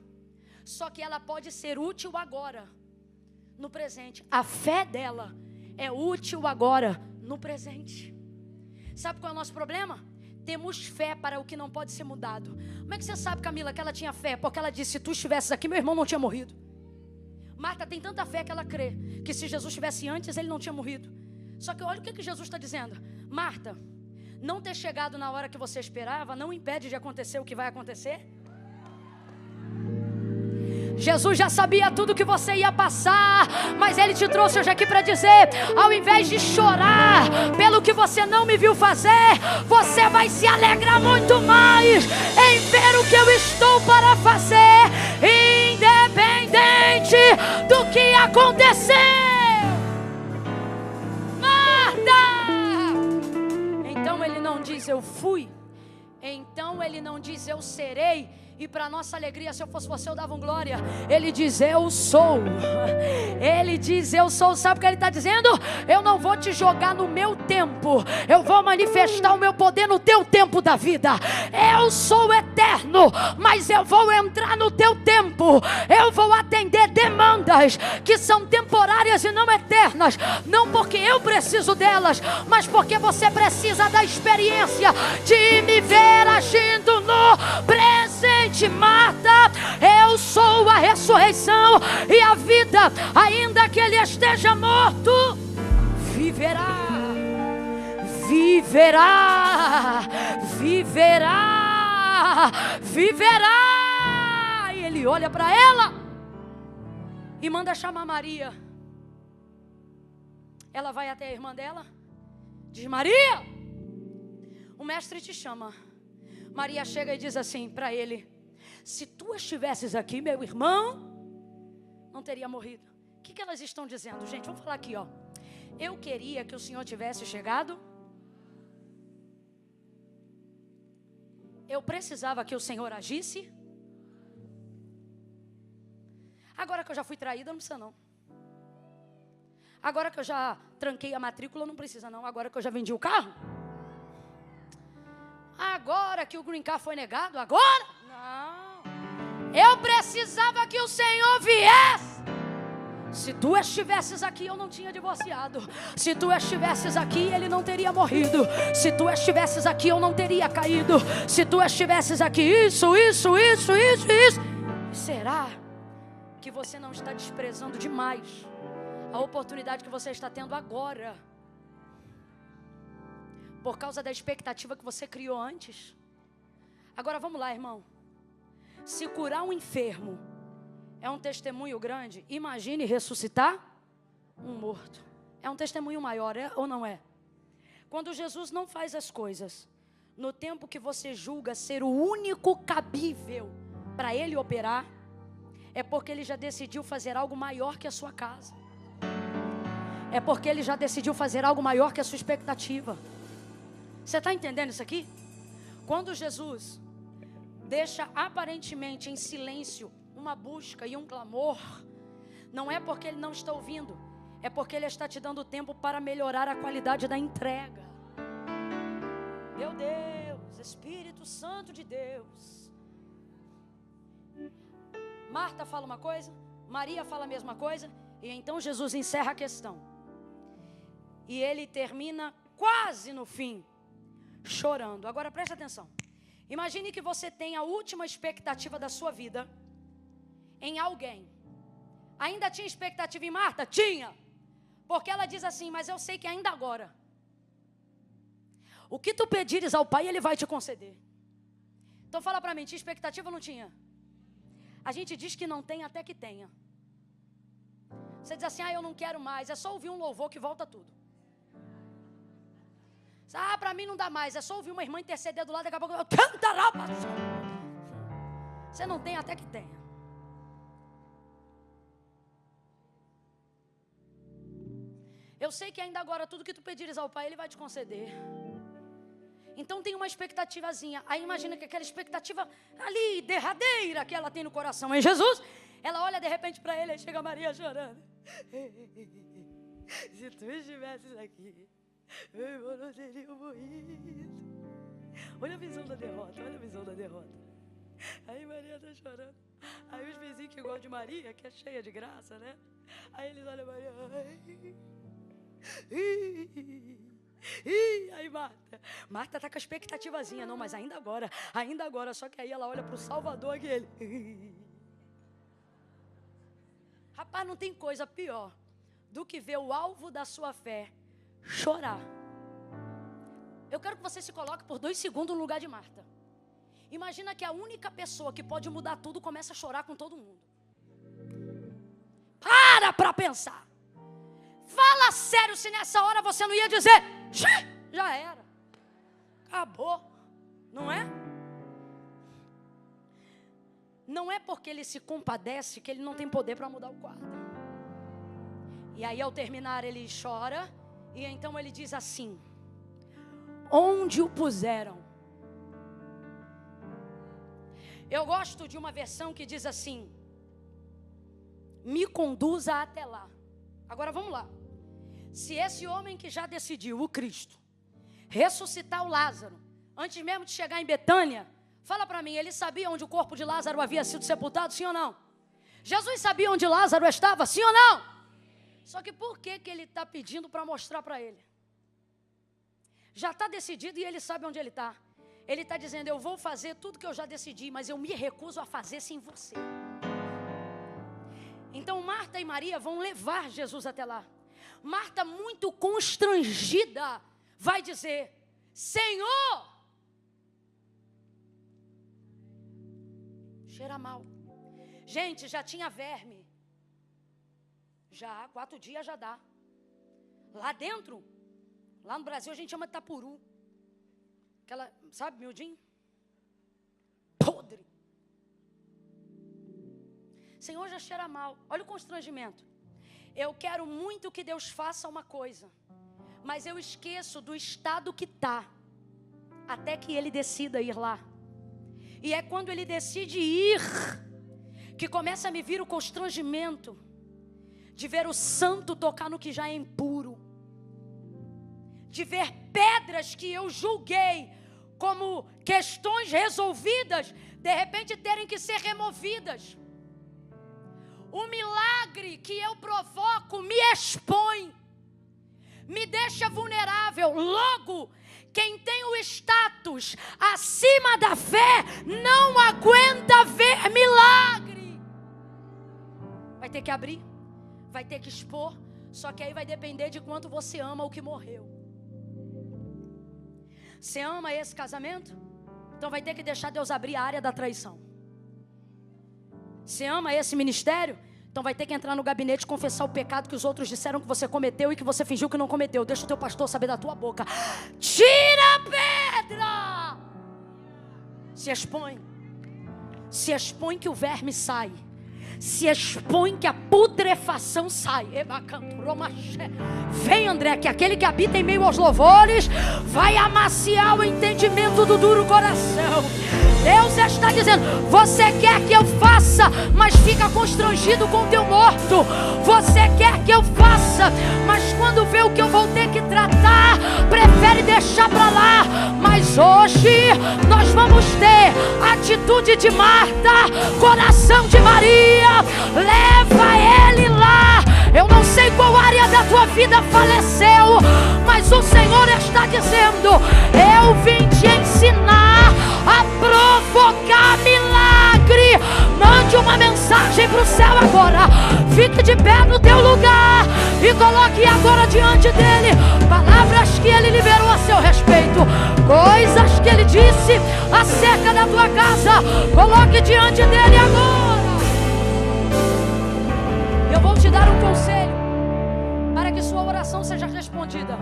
Só que ela pode ser útil agora, no presente. A fé dela é útil agora, no presente. Sabe qual é o nosso problema? Temos fé para o que não pode ser mudado. Como é que você sabe, Camila, que ela tinha fé? Porque ela disse, se tu estivesses aqui, meu irmão não tinha morrido. Marta tem tanta fé que ela crê que se Jesus estivesse antes, ele não tinha morrido. Só que olha o que Jesus está dizendo. Marta, não ter chegado na hora que você esperava não impede de acontecer o que vai acontecer. Jesus já sabia tudo que você ia passar, mas Ele te trouxe hoje aqui para dizer, ao invés de chorar pelo que você não me viu fazer, você vai se alegrar muito mais em ver o que eu estou para fazer, independente do que acontecer. Marta! Então Ele não diz eu fui, então Ele não diz eu serei. E para nossa alegria, se eu fosse você, eu dava glória. Ele diz, eu sou. Ele diz, eu sou. Sabe o que ele está dizendo? Eu não vou te jogar no meu tempo. Eu vou manifestar o meu poder no teu tempo da vida. Eu sou eterno, mas eu vou entrar no teu tempo. Eu vou atender demandas que são temporárias e não eternas. Não porque eu preciso delas, mas porque você precisa da experiência de me ver agindo no presente. Marta, eu sou a ressurreição e a vida, ainda que ele esteja morto, viverá, viverá, viverá, viverá. E ele olha para ela e manda chamar Maria. Ela vai até a irmã dela, diz, Maria, o mestre te chama. Maria chega e diz assim para ele, se tu estivesses aqui, meu irmão não teria morrido. O que elas estão dizendo, gente? Vamos falar aqui, ó. Eu queria que o Senhor tivesse chegado. Eu precisava que o Senhor agisse. Agora que eu já fui traída, não precisa não. Agora que eu já tranquei a matrícula, não precisa não. Agora que eu já vendi o carro. Agora que o green card foi negado, agora? Não. Eu precisava que o Senhor viesse. Se tu estivesses aqui, eu não tinha divorciado. Se tu estivesses aqui, ele não teria morrido. Se tu estivesses aqui, eu não teria caído. Se tu estivesses aqui, isso. Será que você não está desprezando demais a oportunidade que você está tendo agora? Por causa da expectativa que você criou antes. Agora vamos lá, irmão. Se curar um enfermo é um testemunho grande, imagine ressuscitar um morto. É um testemunho maior, é ou não é? Quando Jesus não faz as coisas no tempo que você julga ser o único cabível para Ele operar, é porque Ele já decidiu fazer algo maior que a sua casa. É porque Ele já decidiu fazer algo maior que a sua expectativa. Você está entendendo isso aqui? Quando Jesus deixa aparentemente em silêncio uma busca e um clamor, não é porque Ele não está ouvindo, é porque Ele está te dando tempo para melhorar a qualidade da entrega. Meu Deus, Espírito Santo de Deus. Marta fala uma coisa, Maria fala a mesma coisa, e então Jesus encerra a questão. E Ele termina quase no fim, chorando. Agora preste atenção. Imagine que você tem a última expectativa da sua vida em alguém. Ainda tinha expectativa em Marta? Tinha. Porque ela diz assim, mas eu sei que ainda agora, o que tu pedires ao Pai, Ele vai te conceder. Então fala para mim, tinha expectativa ou não tinha? A gente diz que não tem até que tenha. Você diz assim, eu não quero mais. É só ouvir um louvor que volta tudo. Para mim não dá mais. É só ouvir uma irmã interceder do lado, daqui a pouco eu canta lá. Você não tem até que tenha. Eu sei que ainda agora tudo que tu pedires ao Pai, Ele vai te conceder. Então tem uma expectativazinha. Aí imagina que aquela expectativa ali, derradeira, que ela tem no coração em Jesus, ela olha de repente para ele e chega a Maria chorando. Se tu estivesses aqui, eu não teria morrido. Olha a visão da derrota, olha a visão da derrota. Aí Maria está chorando. Aí os vizinhos que gostam de Maria, que é cheia de graça, né? Aí eles olham Maria. Aí Marta está com a expectativazinha. Não, mas ainda agora. Só que aí ela olha para o Salvador aquele. Rapaz, não tem coisa pior do que ver o alvo da sua fé chorar. Eu quero que você se coloque por 2 segundos no lugar de Marta. Imagina que a única pessoa que pode mudar tudo começa a chorar com todo mundo. Para pensar. Fala sério se nessa hora você não ia dizer, já era. Acabou. Não é? Não é porque ele se compadece que ele não tem poder para mudar o quadro. E aí ao terminar ele chora. E então ele diz assim: onde o puseram? Eu gosto de uma versão que diz assim: me conduza até lá. Agora vamos lá. Se esse homem que já decidiu, o Cristo, ressuscitar o Lázaro, antes mesmo de chegar em Betânia, fala para mim, ele sabia onde o corpo de Lázaro havia sido sepultado, sim ou não? Jesus sabia onde Lázaro estava, sim ou não? Só que por que ele está pedindo para mostrar para ele? Já está decidido e ele sabe onde ele está. Ele está dizendo, eu vou fazer tudo que eu já decidi, mas eu me recuso a fazer sem você. Então Marta e Maria vão levar Jesus até lá. Marta, muito constrangida, vai dizer, Senhor, cheira mal. Gente, já tinha verme. Já, 4 dias já dá. Lá dentro, lá no Brasil a gente chama de tapuru. Aquela, sabe, miudinho? Podre. Senhor, já cheira mal. Olha o constrangimento. Eu quero muito que Deus faça uma coisa, mas eu esqueço do estado que está, até que Ele decida ir lá. E é quando Ele decide ir, que começa a me vir o constrangimento de ver o santo tocar no que já é impuro, de ver pedras que eu julguei como questões resolvidas, de repente terem que ser removidas. O milagre que eu provoco me expõe, me deixa vulnerável. Logo, quem tem o status acima da fé não aguenta ver milagre. Vai ter que abrir, vai ter que expor, só que aí vai depender de quanto você ama o que morreu. Você ama esse casamento? Então vai ter que deixar Deus abrir a área da traição. Você ama esse ministério? Então vai ter que entrar no gabinete e confessar o pecado que os outros disseram que você cometeu e que você fingiu que não cometeu. Deixa o teu pastor saber da tua boca. Tira a pedra! Se expõe. Se expõe que o verme sai. Se expõe que a putrefação sai. Vem, André, que aquele que habita em meio aos louvores vai amaciar o entendimento do duro coração. Deus está dizendo, você quer que eu faça, mas fica constrangido com o teu morto. Você quer que eu faça, mas quando vê o que eu vou ter que tratar, prefere deixar para lá. Mas hoje nós vamos ter atitude de Marta, coração de Maria. Leva ele lá. Eu não sei qual área da tua vida faleceu, mas o Senhor está dizendo, eu vim te ensinar a provocar milagre. Mande uma mensagem para o céu agora. Fique de pé no teu lugar e coloque agora diante dele palavras que ele liberou a seu respeito, coisas que ele disse acerca da tua casa. Coloque diante dele agora. Eu vou te dar um conselho para que sua oração seja respondida.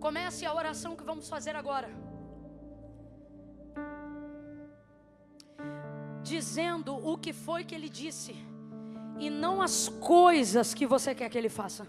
Comece a oração que vamos fazer agora, dizendo o que foi que ele disse e não as coisas que você quer que ele faça.